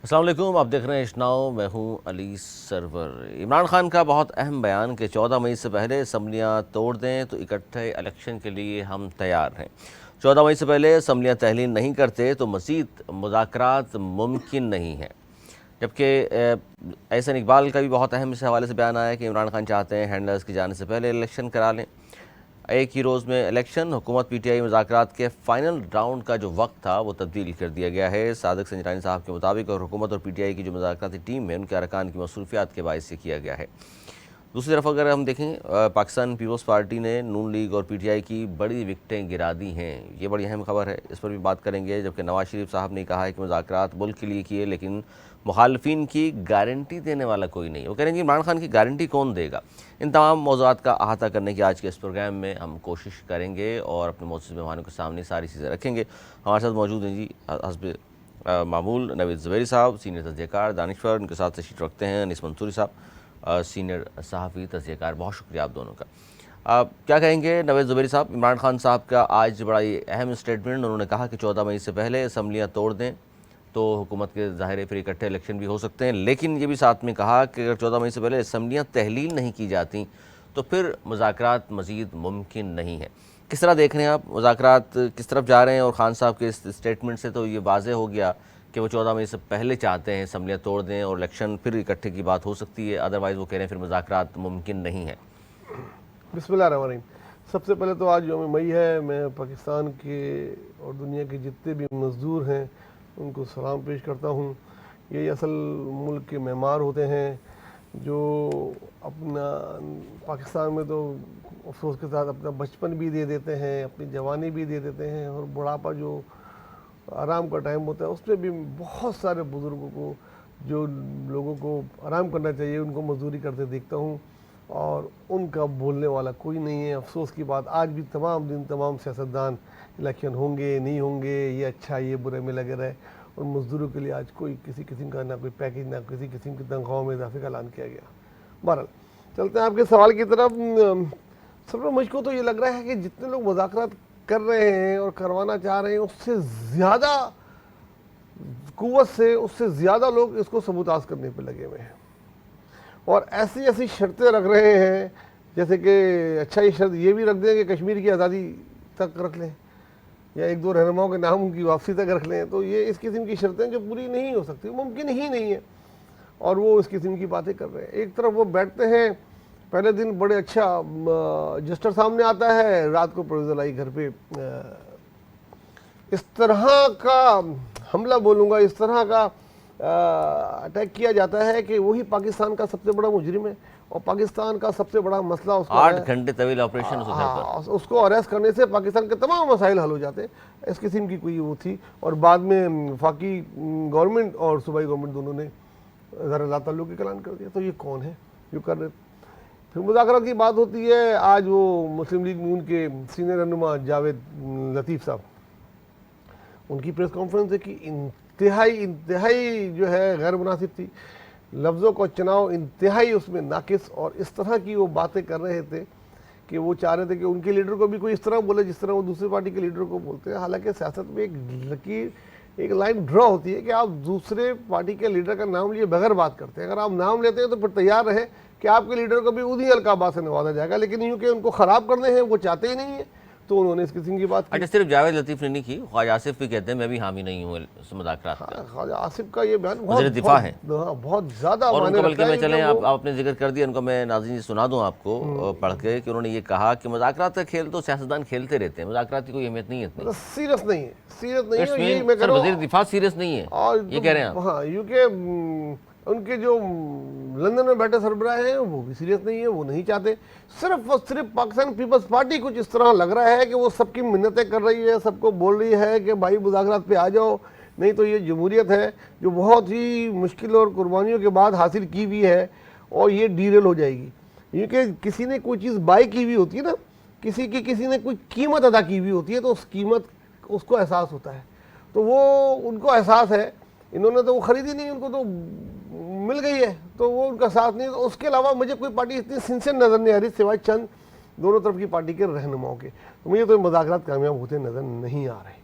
अस्सलाम वालेकुम, आप देख रहे हैं इश्नाओ। मैं हूं अली सरवर। इमरान खान का बहुत अहम बयान कि 14 मई से पहले असम्बलियाँ तोड़ दें तो इकट्ठे इलेक्शन के लिए हम तैयार हैं। 14 मई से पहले असम्बलियाँ तहलील नहीं करते तो मज़ीद मुज़ाकरात मुमकिन नहीं है। जबकि एहसन इकबाल का भी बहुत अहम इस हवाले से बयान आया कि इमरान खान चाहते हैं हैंडलर्स की जाने से पहले इलेक्शन करा लें। एक ही रोज़ में इलेक्शन। हुकूमत पीटीआई मुज़ाकरात के फ़ाइनल राउंड का जो वक्त था वो तब्दील कर दिया गया है। सादिक संजरानी साहब के मुताबिक और हुकूमत और पीटीआई की जो मुज़ाकराती टीम है उनके अरकान की मसरूफियात के बायस से किया गया है। दूसरी तरफ अगर हम देखें, पाकिस्तान पीपल्स पार्टी ने नून लीग और पीटीआई की बड़ी विकटें गिरा दी हैं। ये बड़ी अहम खबर है, इस पर भी बात करेंगे। जबकि नवाज शरीफ साहब ने कहा है कि मुज़ाकरात मुल्क के लिए किए, लेकिन मुखालफिन की गारंटी देने वाला कोई नहीं। वो कह रहे हैं कि इमरान खान की गारंटी कौन देगा। इन तमाम मौज़ूआत का अहाता करने की आज के इस प्रोग्राम में हम कोशिश करेंगे और अपने मोअज़्ज़ज़ मेहमानों के सामने सारी चीज़ें रखेंगे। हमारे साथ मौजूद हैं जी हस्ब मामूल नवीद ज़ुबैरी साहब, सीनियर तजज़ियाकार दानिश्वर। उनके साथ तशरीफ़ रखते हैं अनीस मंसूरी साहब, सीनियर सहाफ़ी तजज़ियाकार। बहुत शुक्रिया आप दोनों का। आप क्या कहेंगे नवीद ज़ुबैरी साहब? इमरान खान साहब का आज बड़ा ही अहम स्टेटमेंट। उन्होंने कहा कि 14 मई से पहले असम्बलियाँ तोड़ दें तो हुकूमत के ज़ाहिर है फिर इकट्ठे इलेक्शन भी हो सकते हैं, लेकिन ये भी साथ में कहा कि अगर 14 मई से पहले असम्बलियाँ तहलील नहीं की जाती तो फिर मुज़ाकरात मज़ीद मुमकिन नहीं है। किस तरह देख रहे हैं आप, मुज़ाकरात किस तरफ जा रहे हैं? और खान साहब के इस स्टेटमेंट से तो ये वाज़े हो गया कि वो 14 मई से पहले चाहते हैं असम्बलियाँ तोड़ दें और इलेक्शन फिर इकट्ठे की बात हो सकती है, अदरवाइज़ वो कह रहे हैं फिर मुज़ाकरात मुमकिन नहीं है। बिस्मिल्लाहिर्रहमानिर्रहीम। सबसे पहले तो आज यौम मई है। मैं पाकिस्तान के और दुनिया के जितने भी मज़दूर हैं उनको सलाम पेश करता हूँ। ये असल मुल्क के मेमार होते हैं जो अपना पाकिस्तान में तो अफसोस के साथ अपना बचपन भी दे देते हैं, अपनी जवानी भी दे देते हैं, और बुढ़ापा जो आराम का टाइम होता है उसमें भी बहुत सारे बुज़ुर्गों को, जो लोगों को आराम करना चाहिए, उनको मजदूरी करते देखता हूँ और उनका बोलने वाला कोई नहीं है। अफसोस की बात, आज भी तमाम दिन तमाम सियासतदान इलेक्शन होंगे नहीं होंगे, ये अच्छा ये बुरे में लगे रहे, और मज़दूरों के लिए आज कोई किसी किस्म का ना कोई पैकेज, ना किसी किस्म की तनख्वाहों में इजाफे का ऐलान किया गया। बहरहाल चलते हैं आपके सवाल की तरफ। सबसे मुझको तो ये लग रहा है कि जितने लोग मुज़ाकरात कर रहे हैं और करवाना चाह रहे हैं उससे ज़्यादा कुव्वत से, उससे ज़्यादा लोग इसको सबूताज करने पे लगे हुए हैं और ऐसी ऐसी शर्तें रख रहे हैं जैसे कि अच्छा ये शर्त ये भी रख दें कि कश्मीर की आज़ादी तक रख लें या एक दो रहनुमाओं के नाम की वापसी तक रख लें। तो ये इस किस्म की शर्तें जो पूरी नहीं हो सकती, मुमकिन ही नहीं है, और वो इस किस्म की बातें कर रहे हैं। एक तरफ वो बैठते हैं, पहले दिन बड़े अच्छा जस्टर सामने आता है, रात को प्रोपोजल आई घर पे। इस तरह का हमला बोलूँगा, इस तरह का अटैक किया जाता है कि वही पाकिस्तान का सबसे बड़ा मुजरिम है और पाकिस्तान का सबसे बड़ा मसला उसको 8 घंटे तवील ऑपरेशन उसको अरेस्ट करने से पाकिस्तान के तमाम मसाइल हल हो जाते हैं। इस किस्म की कोई वो थी, और बाद में फाकी गवर्नमेंट और सूबाई गवर्नमेंट दोनों ने ज़रा ताल्लुक़ का ऐलान कर दिया। तो ये कौन है जो कर रहे? फिर मुज़ाकरात की बात होती है। आज वो मुस्लिम लीग नून के सीनियर रहनुमा जावेद लतीफ़ साहब, उनकी प्रेस कॉन्फ्रेंस है कि इंतहाई जो है गैर मुनासिब थी, लफ्ज़ों का चुनाव इंतहाई उसमें नाकिस, और इस तरह की वो बातें कर रहे थे कि वो चाह रहे थे कि उनके लीडर को भी कोई इस तरह बोले जिस तरह वो दूसरी पार्टी के लीडर को बोलते हैं। हालांकि सियासत में एक लकीर, एक लाइन ड्रॉ होती है कि आप दूसरे पार्टी के लीडर का नाम लिए बगैर बात करते हैं। अगर आप नाम लेते हैं तो फिर तैयार रहे कि आपके लीडर को भी उन्हीं अलकाबात से नवाजा जाएगा, लेकिन यूँ कि उनको ख़राब करने हैं वो चाहते ही नहीं है, तो उन्होंने इस किस्म की बात की। अच्छा, सिर्फ जावेद लतीफ़ ने नहीं की, ख्वाजा आसिफ भी कहते हैं मैं भी हामी नहीं हूँ मुज़ाकरात का। ख्वाजा आसिफ का ये बयान वज़ीर दिफा है, बहुत ज़्यादा और मायने उनको बल्कि रखता मैं है। चलें आप आपने जिक्र कर दिया, उनको मैं नाज़रीन सुना दूं आपको पढ़ के कि उन्होंने ये कहा कि मुज़ाकरात का खेल तो सियासतदान खेलते रहते हैं, मुज़ाकरात की कोई अहमियत नहीं है इतनी। सीरियस नहीं है, सीरियस नहीं है, यही मैं कह सर रहा वज़ीर हूँ। दिफा सीरियस नहीं है, और ये कह रहे हैं आप? हाँ, यूके उनके जो लंदन में बैठे सरबराह हैं वो भी सीरियस नहीं है, वो नहीं चाहते। सिर्फ और सिर्फ पाकिस्तान पीपल्स पार्टी कुछ इस तरह लग रहा है कि वो सबकी मिन्नतें कर रही है, सबको बोल रही है कि भाई मुज़ाकरात पे आ जाओ, नहीं तो ये जमहूरियत है जो बहुत ही मुश्किल और कुर्बानियों के बाद हासिल की हुई है और ये डीरेल हो जाएगी। क्योंकि किसी ने कोई चीज़ बाई की हुई होती है ना, किसी ने कोई कीमत अदा की हुई होती है, तो उस कीमत उसको एहसास होता है, तो वो उनको एहसास है। इन्होंने तो वो ख़रीदी नहीं, उनको तो मिल गई है, तो वो उनका साथ नहीं। तो उसके अलावा मुझे कोई पार्टी इतनी सिंसियर नज़र नहीं आ रही सिवाय चंद दोनों तरफ की पार्टी के रहनुमाओं के। तो मुझे तो मुज़ाकरात कामयाब होते नज़र नहीं आ रहे।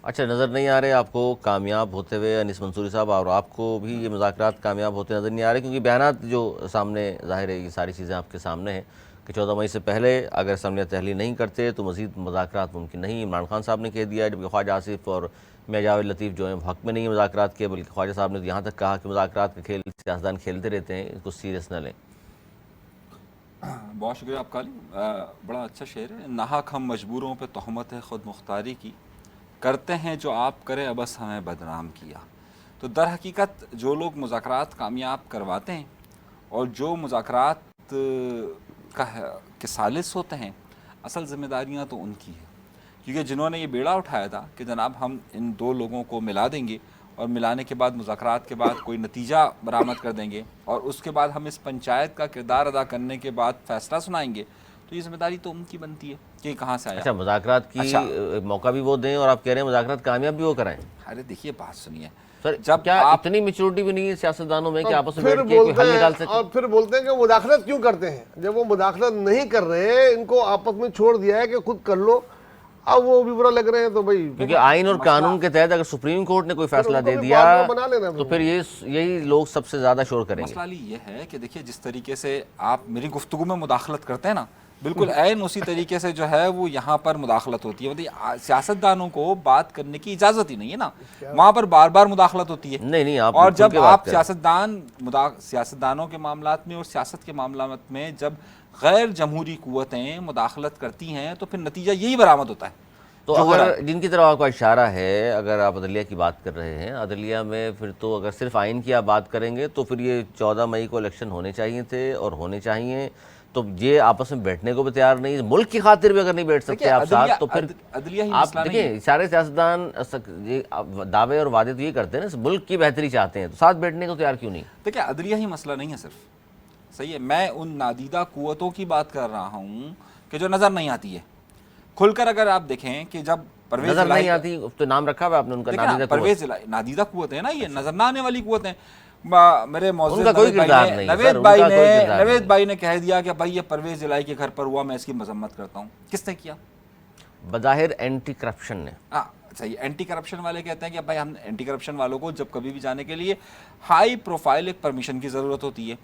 अच्छा, नज़र नहीं आ रहे आपको कामयाब होते हुए अनीस मंसूरी साहब, और आपको भी ये मुज़ाकरात कामयाब होते नज़र नहीं आ रहे? क्योंकि बयानात जो सामने ज़ाहिर है, ये सारी चीज़ें आपके सामने हैं कि 14 मई से पहले अगर असम्बलियाँ तहलील नहीं करते तो मज़ीद मुज़ाकरात मुमकिन नहीं। इमरान खान साहब ने कह दिया, जबकि ख्वाजा आसिफ और मियां जावेद लतीफ़ जो हैं हक़ में नहीं है मुज़ाकरात के, बल्कि ख्वाजा साहब ने तो यहाँ तक कहा कि मुज़ाकरात का खेल सियासतदान खेलते रहते हैं, इसको सीरियस न लें। बहुत शुक्रिया आपका अली। बड़ा अच्छा शेर है। नाहक हम मजबूरों पे तहमत है खुद मुख्तारी की, करते हैं जो आप करें अबस हमें बदनाम किया। तो दर हकीकत जो लोग मुज़ाकरात कामयाब करवाते हैं और जो मुज़ाकरात के सालिस होते हैं, असल ज़िम्मेदारियाँ तो उनकी है, क्योंकि जिन्होंने ये बेड़ा उठाया था कि जनाब हम इन दो लोगों को मिला देंगे और मिलाने के बाद मुज़ाकरात के बाद कोई नतीजा बरामद कर देंगे और उसके बाद हम इस पंचायत का किरदार अदा करने के बाद फ़ैसला सुनाएंगे, तो ये जिम्मेदारी तो उनकी बनती है कि कहाँ से आया। अच्छा, मुज़ाकरात की मौका भी वो दें और आप कह रहे हैं मुज़ाकरात कामयाब भी वो कराएं? अरे देखिए, बात सुनिए सर, जब क्या आप इतनी मेच्योरिटी भी नहीं है सियासतदानों में कि आपस में फिर बैठ के कोई बोलते हल निकाल हैं सके? और फिर बोलते हैं कि मुदाखलत क्यों करते हैं, जब वो मुदाखलत नहीं कर रहे, इनको आपस में छोड़ दिया है कि खुद कर लो, अब वो भी बुरा लग रहे हैं। तो भाई क्योंकि आइन और कानून के तहत अगर सुप्रीम कोर्ट ने कोई फैसला दे उनको भी दिया पार्टनर बना लेना तो फिर यही लोग सबसे ज्यादा शोर करेंगे। मसला ये है कि देखिए, जिस तरीके से आप मेरी गुफ्तगू में मुदाखलत करते हैं ना, बिल्कुल ऐन उसी तरीके से जो है वो यहाँ पर मुदाखलत होती है। मतलब सियासतदानों को बात करने की इजाज़त ही नहीं है ना, वहाँ पर बार बार मुदाखलत होती है। नहीं, आप और जब आप करें। सियासतदानों के मामलात में और सियासत के मामलात में जब गैर जमहूरी कुव्वतें मुदाखलत करती हैं तो फिर नतीजा यही बरामद होता है। तो अगर जिनकी तरफ आपका इशारा है, अगर आप अदलिया की बात कर रहे हैं, अदलिया में फिर तो अगर सिर्फ आइन की आप बात करेंगे तो फिर ये 14 मई को इलेक्शन होने चाहिए थे और होने चाहिए, तो ये आपस में बैठने को भी तैयार नहीं, मुल्क की खातिर भी अगर नहीं बैठ सकते आप साथ, तो फिर आप देखिए सारे सियासतदान ये दावे और वादे तो ये करते हैं ना, मुल्क की बेहतरी चाहते हैं, तो साथ बैठने को तैयार क्यों नहीं? देखिए, अदलिया ही मसला नहीं है सिर्फ, सही है। मैं उन नादीदा कुव्वतों की बात कर रहा हूँ कि जो नज़र नहीं आती है। खुलकर अगर आप देखें कि जब परवेज नजर नहीं आती, तो नाम रखा हुआ आपने उनका, नादीदा परवेज नादीदा कुव्वत है ना, ये नजर ना आने वाली कुव्वत है। मेरे मौजूद नवेद भाई ने कह दिया कि भाई ये परवेज इलाही के घर पर हुआ, मैं इसकी मजम्मत करता हूँ। किसने किया? बज़ाहिर एंटी करप्शन ने। सही, एंटी करप्शन वाले कहते हैं कि भाई हम एंटी करप्शन वालों को जब कभी भी जाने के लिए हाई प्रोफाइल एक परमिशन की ज़रूरत होती है।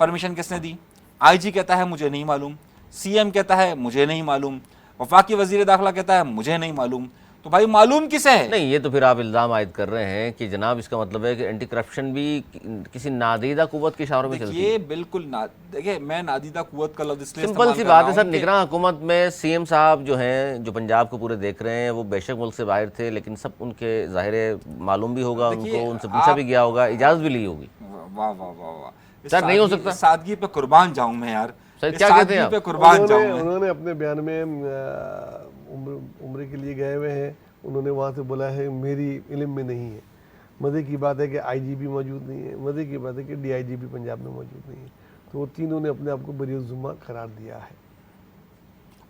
परमिशन किसने दी? IG कहता है मुझे नहीं मालूम, CM कहता है मुझे नहीं मालूम, वफाकी वजीर दाखिला कहता है मुझे नहीं मालूम। तो भाई मालूम किसे है? नहीं, ये तो फिर आप इल्ज़ाम आयद कर रहे हैं कि जनाब इसका मतलब है कि एंटी करप्शन भी किसी नादीदा कुव्वत के इशारों में चलती है। ये बिल्कुल देखिए, मैं नादीदा कुव्वत का लफ्ज़ इसलिए सिंपल सी बात है सर, निगरान हुकूमत में CM साहब जो हैं, जो पंजाब को पूरे देख रहे हैं, वो बेशक मुल्क से बाहर थे, लेकिन सब उनके ज़ाहिर मालूम भी होगा उनको, उनसे पूछा भी गया होगा, इजाज़त भी ली होगी। वाह वाह वाह वाह सर, नहीं हो सकता। सादगी पे कुर्बान जाऊं मैं यार, सर क्या कहते हैं पे कुर्बान जाऊं मैं। उन्होंने अपने बयान में उम्र के लिए गए हुए हैं, उन्होंने वहाँ से बोला है मेरी इल्म में नहीं है। मज़े की बात है कि IG भी मौजूद नहीं है, मज़े की बात है कि DIG भी पंजाब में मौजूद नहीं है, तो वो तीनों ने अपने आप को बरी-उज़्ज़ुम्मा करार दिया है।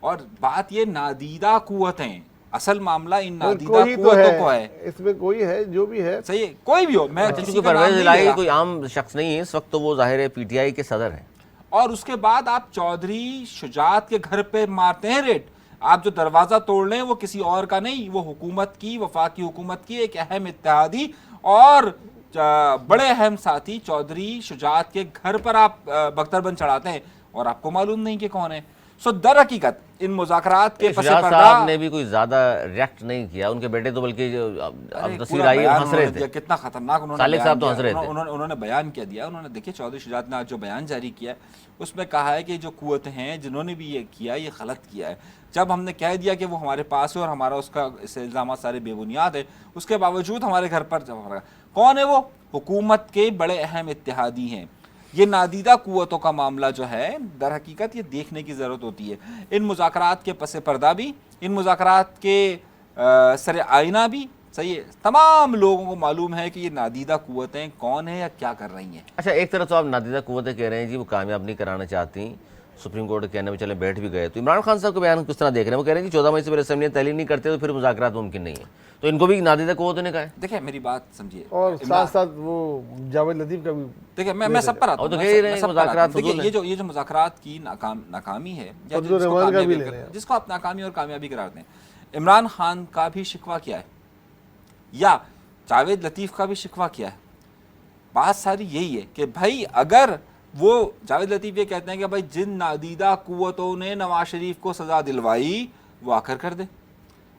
और बात ये नादीदा कुव्वतें, असल मामला इन नादीदा कुव्वतों को है, इसमें कोई है जो भी है, सही है, कोई भी हो। मैं क्योंकि परवेज इलाही कोई आम शख्स नहीं है, इस वक्त तो वो ज़ाहिर है PTI के सदर हैं। और उसके बाद आप चौधरी शुजात के घर पे मारते हैं रेड। आप जो दरवाज़ा तोड़ लें वो किसी और का नहीं, वो हुकूमत की, वफाकी हुकूमत की एक अहम इत्तेहादी और बड़े अहम साथी चौधरी शुजात के घर पर आप बख्तरबंद चढ़ाते हैं और आपको मालूम नहीं कि कौन है। सो दर हकीकत इन मुज़ाकरात के पसे पर्दा साहब ने भी कोई ज्यादा रिएक्ट नहीं किया, उनके बेटे तो बल्कि तस्वीर आई हंस रहे थे। कितना खतरनाक सालिक साहब तो हंस रहे थे। उन्होंने बयान क्या दिया, उन्होंने देखिए चौधरी शुजात ने आज जो बयान जारी किया उसमें कहा है कि जो कुव्वतें हैं जिन्होंने भी ये किया, ये गलत किया है। जब हमने कह दिया कि वो हमारे पास है और हमारा उसका इल्ज़ाम सारे बेबुनियाद है, उसके बावजूद हमारे घर पर कौन है वो? हुकूमत के बड़े अहम इत्तेहादी हैं। ये नादीदा कुव्वतों का मामला जो है, दर हकीकत ये देखने की ज़रूरत होती है। इन मुज़ाकरात के पसे पर्दा भी, इन मुज़ाकरात के सर आईना भी, सही है, तमाम लोगों को मालूम है कि ये नादीदा कुव्वतें कौन है या क्या कर रही हैं। अच्छा, एक तरफ तो आप नादीदा कुव्वतें कह रहे हैं जी वो कामयाब नहीं कराना चाहती, सुप्रीम कोर्ट के कहने में चले बैठ भी गए, तो इमरान खान साहब का बयान किस तरह देख रहे हैं? वो कह रहे हैं कि 14 मई से पहले असेंबलियां तहलील नहीं करते तो फिर मुज़ाकरात मुमकिन नहीं है, तो इनको भी नादीदा कुव्वतों ने कहा है। देखिए मेरी बात समझिए, और साथ साथ वो जावेद लतीफ़ का भी, देखिए मैं सब पर आता हूं, देखिए ये जो मुज़ाकरात की नाकामी है, जिसको आप नाकामी और कामयाबी कराते हैं, इमरान खान का भी शिकवा क्या है? या जावेद लतीफ़ का भी शिकवा किया है। बात सारी यही है कि भाई अगर वो जावेद लतीफ़ ये कहते हैं कि भाई जिन नादीदा कुव्वतों ने नवाज शरीफ को सज़ा दिलवाई वो आकर कर दे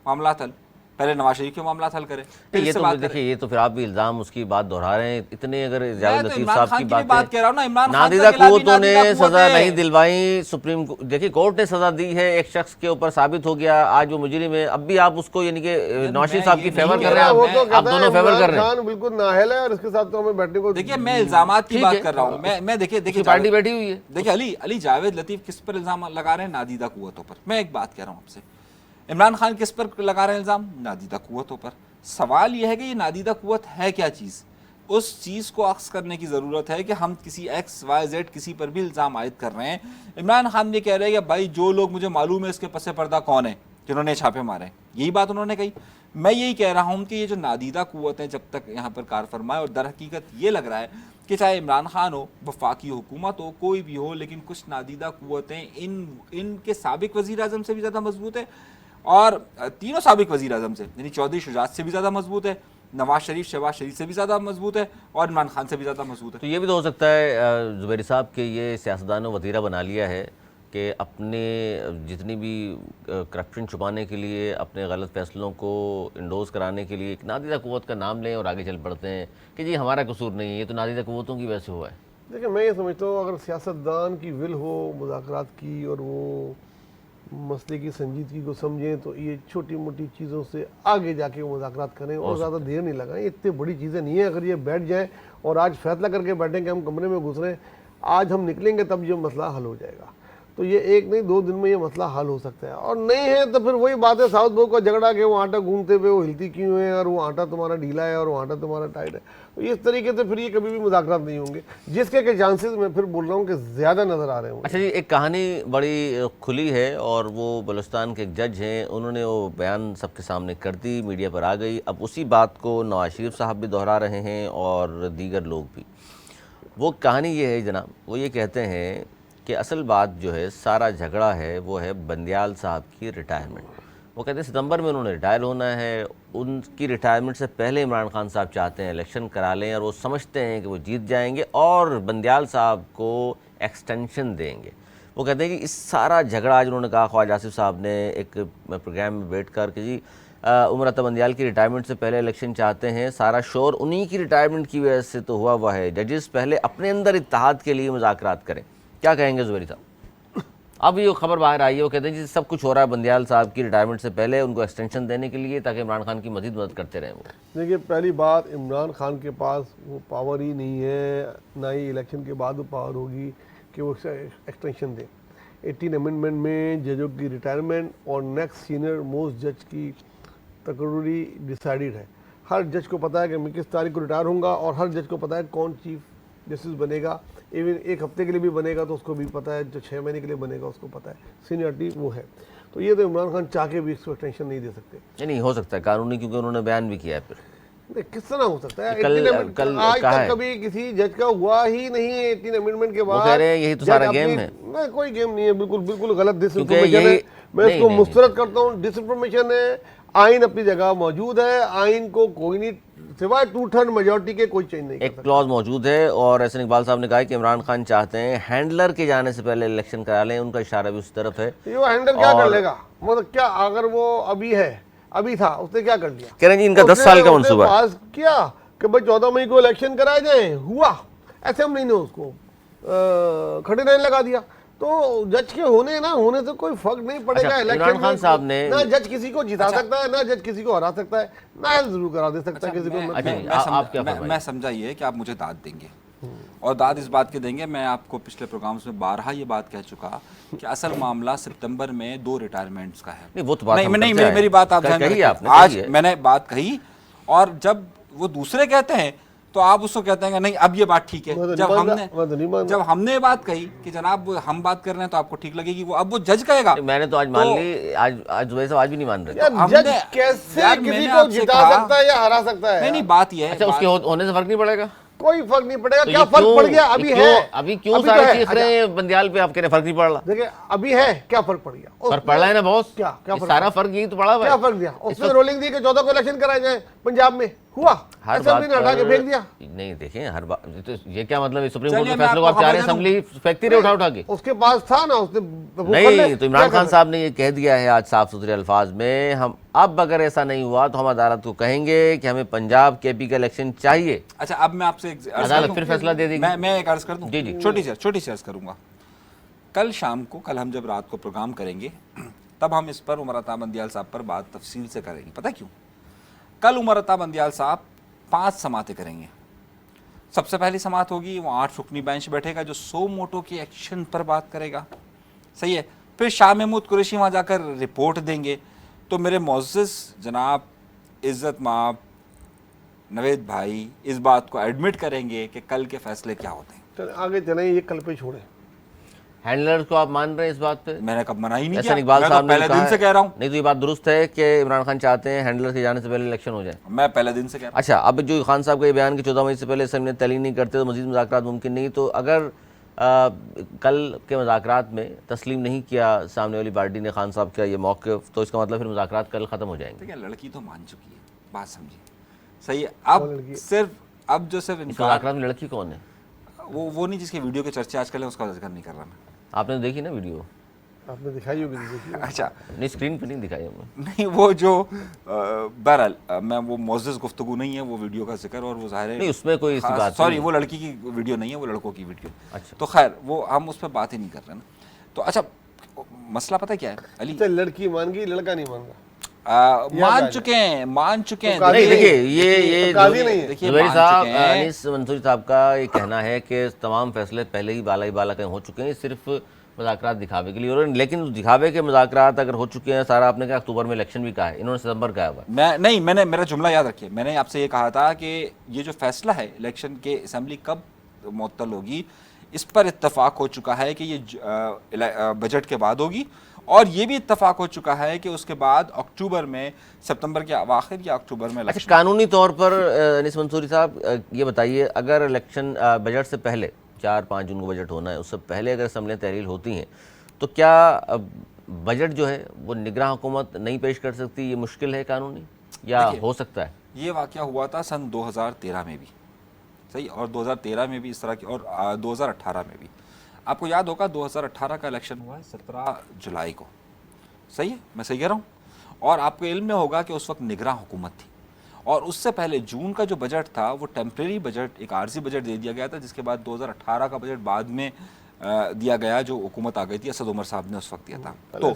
मामला हल, पहले नवाज शरीफ के मामला हल करें। ये तो देखिए, ये तो फिर आप भी इल्ज़ाम उसकी बात दोहरा रहे हैं इतने। अगर जावेद लतीफ़ साहब की बात कह रहा हूं ना, इमरान खान नादीदा कुव्वतों ने सज़ा नहीं दिलवाई, सुप्रीम देखिए कोर्ट ने सज़ा दी है, एक शख्स के ऊपर साबित हो गया, आज वो मुजरिम है, अब भी आप उसको यानी कि नवाज शरीफ साहब की फेवर कर रहे हैं, आप दोनों फेवर कर रहे हैं। बिल्कुल नाअहल है और इसके साथ तो हमें बैठने को, देखिए मैं इल्जामात की बात कर रहा हूँ। मैं देखिए पार्टी बैठी हुई है। देखिए अली जावेद लतीफ़ किस पर इल्जाम लगा रहे हैं? नादीदा कुव्वतों पर। मैं एक बात कह रहा हूँ आपसे, इमरान खान किस पर लगा रहे हैं इल्ज़ाम? नादीदा कुव्वतों पर। सवाल यह है कि ये नादीदा कुव्वत है क्या चीज़? उस चीज़ को अक्स करने की ज़रूरत है कि हम किसी XYZ किसी पर भी इल्ज़ाम आयद कर रहे हैं। इमरान खान ये कह रहे हैं कि भाई जो लोग मुझे मालूम है इसके पसे पर्दा कौन है जिन्होंने छापे मारे हैं, यही बात उन्होंने कही। मैं यही कह रहा हूँ कि ये जो नादीदा कुव्वतें जब तक यहाँ पर कार फरमाए, और दर हकीकत ये लग रहा है कि चाहे इमरान खान हो, वफाकी हुकूमत हो, कोई भी हो, लेकिन कुछ नादीदा कुव्वतें इनके साबिक वज़ीर आज़म से भी ज़्यादा मजबूत है, और तीनों साबिक वज़ीर आज़म से, यानी चौधरी शुजात से भी ज़्यादा मजबूत है, नवाज शरीफ शहबाज शरीफ से भी ज़्यादा मजबूत है, और इमरान खान से भी ज़्यादा मजबूत है। तो ये भी तो हो सकता है ज़ुबैरी साहब के ये सियासतदानों वतीरा बना लिया है कि अपने जितनी भी करप्शन छुपाने के लिए, अपने गलत फैसलों को इंडोज कराने के लिए एक नादीदा कुव्वत का नाम लें और आगे चल पड़ते हैं कि जी हमारा कसूर नहीं है, ये तो नादीदा कुव्वतों की वजह से हुआ है। देखिए मैं ये समझता हूँ अगर सियासतदान की विल हो मुज़ाकरात की और वो मसले की संजीदगी को समझें तो ये छोटी मोटी चीज़ों से आगे जाके वो मुज़ाकरात करें और ज़्यादा देर नहीं लगाएं। इतनी बड़ी चीज़ें नहीं है। अगर ये बैठ जाए और आज फैसला करके बैठेंगे हम कमरे में घुस रहे हैं, आज हम निकलेंगे तब ये मसला हल हो जाएगा। तो ये एक नहीं 2 दिन में ये मसला हल हो सकता है, और नहीं है तो फिर वही बात है साउथ बो का झगड़ा के वो आटा घूमते हुए वो हिलती क्यों है और वो आटा तुम्हारा ढीला है और वो आटा तुम्हारा टाइट है। तो इस तरीके से फिर ये कभी भी मुज़ाकरात नहीं होंगे, जिसके के चांसेस मैं फिर बोल रहा हूँ कि ज़्यादा नज़र आ रहे होंगे। अच्छा जी, एक कहानी बड़ी खुली है और वो बलूचिस्तान के एक जज हैं, उन्होंने वो बयान सबके सामने कर दी, मीडिया पर आ गई। अब उसी बात को नवाज शरीफ साहब भी दोहरा रहे हैं और दीगर लोग भी। वो कहानी ये है जनाब, वो ये कहते हैं कि असल बात जो है, सारा झगड़ा है वो है बंदियाल साहब की रिटायरमेंट। वो कहते हैं सितंबर में उन्होंने रिटायर होना है, उनकी रिटायरमेंट से पहले इमरान खान साहब चाहते हैं इलेक्शन करा लें और वो समझते हैं कि वो जीत जाएंगे और बंदियाल साहब को एक्सटेंशन देंगे। वो कहते हैं कि इस सारा झगड़ा, आज उन्होंने कहा ख्वाजा आसिफ साहब ने एक प्रोग्राम में बैठ कर कि जी उमर अता बंदियाल की रिटायरमेंट से पहले इलेक्शन चाहते हैं, सारा शोर उन्हीं की रिटायरमेंट की वजह से तो हुआ है। जजेस पहले अपने अंदर इत्तेहाद के लिए मुज़ाकरात करें। क्या कहेंगे ज़ुबैरी साहब? अब ये खबर बाहर आई है, वो कहते हैं जी सब कुछ हो रहा है बंदियाल साहब की रिटायरमेंट से पहले, उनको एक्सटेंशन देने के लिए ताकि इमरान खान की मजीद मदद करते रहें। वो देखिए पहली बात, इमरान खान के पास वो पावर ही नहीं है, ना ही इलेक्शन के बाद वो पावर होगी कि वो एक्सटेंशन दें। 18 अमेंडमेंट में जजों की रिटायरमेंट और नेक्स्ट सीनियर मोस्ट जज की तकर्री डिसाइडेड है। हर जज को पता है कि मैं किस तारीख को रिटायर होऊंगा और हर जज को पता है कौन चीफ जस्टिस बनेगा। इवन 1 हफ्ते के लिए भी बनेगा तो उसको भी पता है, जो 6 महीने के लिए बनेगा उसको पता है, सीनियरिटी वो है। तो ये तो इमरान खान चाह के भी इसको एक्सटेंशन नहीं दे सकते। नहीं हो सकता है कानूनी, क्योंकि उन्होंने बयान भी किया है। फिर किस तरह हो सकता है? कल आज तक कभी किसी जज का हुआ ही नहीं है 18 अमेंडमेंट के बाद। कह रहे हैं यही तो सारा गेम है। नहीं, कोई गेम नहीं है, बिल्कुल बिल्कुल गलत डिसइंफॉर्मेशन है। मैं इसको मुस्तरद करता हूँ, डिसइंफॉर्मेशन है। आइन अपनी जगह मौजूद है, आइन को कोई नहीं, सिवाय 2/3 मेजॉरिटी के कोई चेंज नहीं। एक क्लॉज मौजूद है और एहसन इकबाल साहब ने कहा कि इमरान खान चाहते हैं हैंडलर के जाने से पहले इलेक्शन करा लें, उनका इशारा भी उस तरफ है। ये हैंडलर क्या कर लेगा? मतलब क्या, अगर वो अभी था उसने क्या कर लिया? कह रहे हैं जी इनका 10 साल का मंसूबा पास किया कि भाई 14 मई को इलेक्शन कराए जाए, हुआ। असेंबली ने उसको खड़े रहने लगा दिया। तो जज के होने ना होने से कोई फर्क नहीं पड़ेगा। इमरान खान साहब ने ना जज किसी को जिता सकता है, ना जज किसी को हरा सकता है, ना जरूर करा दे सकता है किसी को। मैं समझा ये कि आप मुझे दाद देंगे और दाद इस बात के देंगे, मैं आपको पिछले प्रोग्राम्स में बारहा ये बात कह चुका कि असल मामला सितंबर में 2 रिटायरमेंट्स का है। नहीं, वो तो बात नहीं, मेरी बात आप ध्यान रखिए। आज मैंने बात कही और जब वो दूसरे कहते हैं तो आप उसको कहते हैं कि नहीं अब ये बात ठीक है। जब हमने ये बात कही कि जनाब हम बात कर रहे हैं तो आपको ठीक लगेगी, वो अब वो जज कहेगा। मैंने तो आज मान ली, आज ज़ुबैर साहब आज भी नहीं मान रहे। कैसे किसी को जिता सकता है या हरा सकता है? नहीं बात ये है। अच्छा, उसके होने से फर्क नहीं पड़ेगा? कोई फर्क नहीं पड़ेगा। तो क्या ये फर्क क्यों- पड़ गया? अभी क्यों- है, अभी क्यों अभी तो सारे है। चीख रहे हैं बंदियाल पे, आप कह रहे हैं फर्क नहीं पड़ रहा? देखिए अभी है, क्या फर्क पड़ गया? फर्क पड़ रहा है ना बॉस, क्या ये फर्क सारा फर्क यही तो पड़ा हुआ है। क्या फर्क दिया? उसमें रोलिंग दी कि 14 को इलेक्शन कराया जाए पंजाब में, हुआ? हर असेंबली ने हटा के फेंक दिया। नहीं देखें हर बात, तो ये क्या मतलब है? सुप्रीम चलिए, कोर्ट के मैं फैसले को आपको आप चाह रहे हैं खबर असेंबली फेंकती रहे उठा के? उसके पास था ना, उसने नहीं, तो इमरान खान साहब ने ये कह दिया है आज साफ सुथरे अल्फाज में, हम अब अगर ऐसा नहीं हुआ तो हम अदालत को कहेंगे कि हमें पंजाब केपी का इलेक्शन चाहिए। अच्छा, अब मैं आपसे अदालत फिर फैसला दे देगी। मैं एक अर्ज कर दूं? जी, जी। छोटी सी अर्ज करूंगा। कल शाम को, कल हम जब रात को प्रोग्राम करेंगे तब हम इस पर उमर अता बंदियाल साहब पर बात तफसील से करेंगे। पता क्यों? कल उमर अता बंदियाल साहब 5 समातें करेंगे। सबसे पहली समात होगी, वो 8 रुकनी बेंच बैठेगा जो सो मोटो के एक्शन पर बात करेगा, सही है। फिर शाह महमूद कुरैशी वहाँ जाकर रिपोर्ट देंगे। तो मेरे मोअज़्ज़िज़ जनाब इज़्ज़त माब नवेद भाई इस बात को एडमिट करेंगे कि कल के फैसले क्या होते हैं। चले आगे चलें, ये कल पे छोड़े। हैंडलर्स को आप मान रहे हैं इस बात पे? मैंने कब मना ही नहीं एहसान किया, इकबाल मैं साहब तो ने पहले कहा दिन से है- कह रहा हूँ। नहीं तो ये बात दुरुस्त है कि इमरान खान चाहते हैं हैंडलर्स के जाने से पहले इलेक्शन हो जाए? मैं पहले दिन से कह रहा हूँ। अच्छा, अब जो खान साहब का ये बयान कि 14 मई से पहले असेंबली तैलीम नहीं करते तो मजीद मुज़ाकरात मुमकिन नहीं, तो अगर कल के मुज़ाकरात में तस्लीम नहीं किया सामने वाली पार्टी ने खान साहब का ये मौक़िफ़, तो इसका मतलब फिर मुज़ाकरात कल ख़त्म हो जाएंगे? देखिए, लड़की तो मान चुकी है, बात समझिए, सही है। अब सिर्फ मुज़ाकरात में लड़की कौन है? वो नहीं जिसके वीडियो के चर्चे आजकल है, उसका जिक्र नहीं कर रहा मैं। आपने तो देखी ना वीडियो? आपने दिखाई होगी, देखिए। अच्छा, नहीं, स्क्रीन पे नहीं दिखाई हमने। नहीं, वो जो बहरहाल मैं वो मोअज़्ज़िज़ गुफ्तगू नहीं है वो वीडियो का जिक्र, और वो ज़ाहिर है नहीं, उसमें कोई ऐसी बात सॉरी नहीं। वो लड़की की वीडियो नहीं है, वो लड़कों की वीडियो। अच्छा। तो खैर वो हम उस पर बात ही नहीं कर रहे ना। तो अच्छा, मसला पता क्या है अली? अच्छा, लड़की मान गई, लड़का नहीं मान रहा। मान चुके हैं तो नहीं, देखिए ये काजी नहीं है। देखिए, ज़ुबैरी मान साहब, चुके हैं। अनीस मंसूरी साहब का ये कहना है कि तमाम फैसले पहले ही बाला कहीं हो चुके हैं, सिर्फ मुज़ाकरात दिखावे के लिए हो रहे हैं। लेकिन दिखावे के मुज़ाकरात अगर हो चुके हैं, सारा आपने कहा अक्टूबर में इलेक्शन भी कहा है, इन्होंने सितंबर कहा हुआ है। मैंने मेरा जुमला याद रखिए, मैंने आपसे ये कहा था कि ये जो फैसला है इलेक्शन के असेंबली कब मुअत्तल होगी, इस पर इत्तफाक हो चुका है कि ये बजट के बाद होगी, और ये भी इत्तफाक हो चुका है कि उसके बाद अक्टूबर में, सितंबर के आखिर या अक्टूबर में अच्छा, इलेक्शन। कानूनी तौर पर अनीस मंसूरी साहब ये बताइए, अगर इलेक्शन बजट से पहले 4-5 जून को बजट होना है, उससे पहले अगर असम्बलियाँ तहरील होती हैं, तो क्या बजट जो है वो निगरान हुकूमत नहीं पेश कर सकती? ये मुश्किल है कानूनी, या हो सकता है? ये वाक़या हुआ था सन 2013 में भी, सही, और 2013 में भी इस तरह की, और 2018 में भी। आपको याद होगा 2018 का इलेक्शन हुआ है 17 जुलाई को, सही है, मैं सही कह रहा हूँ? और आपको इल्म में होगा कि उस वक्त निगरान हुकूमत थी, और उससे पहले जून का जो बजट था वो टेम्प्रेरी बजट, एक आर्जी बजट दे दिया गया था, जिसके बाद 2018 का बजट बाद में दिया गया, जो हुकूमत आ गई थी, असद उमर साहब ने उस वक्त दिया था। तो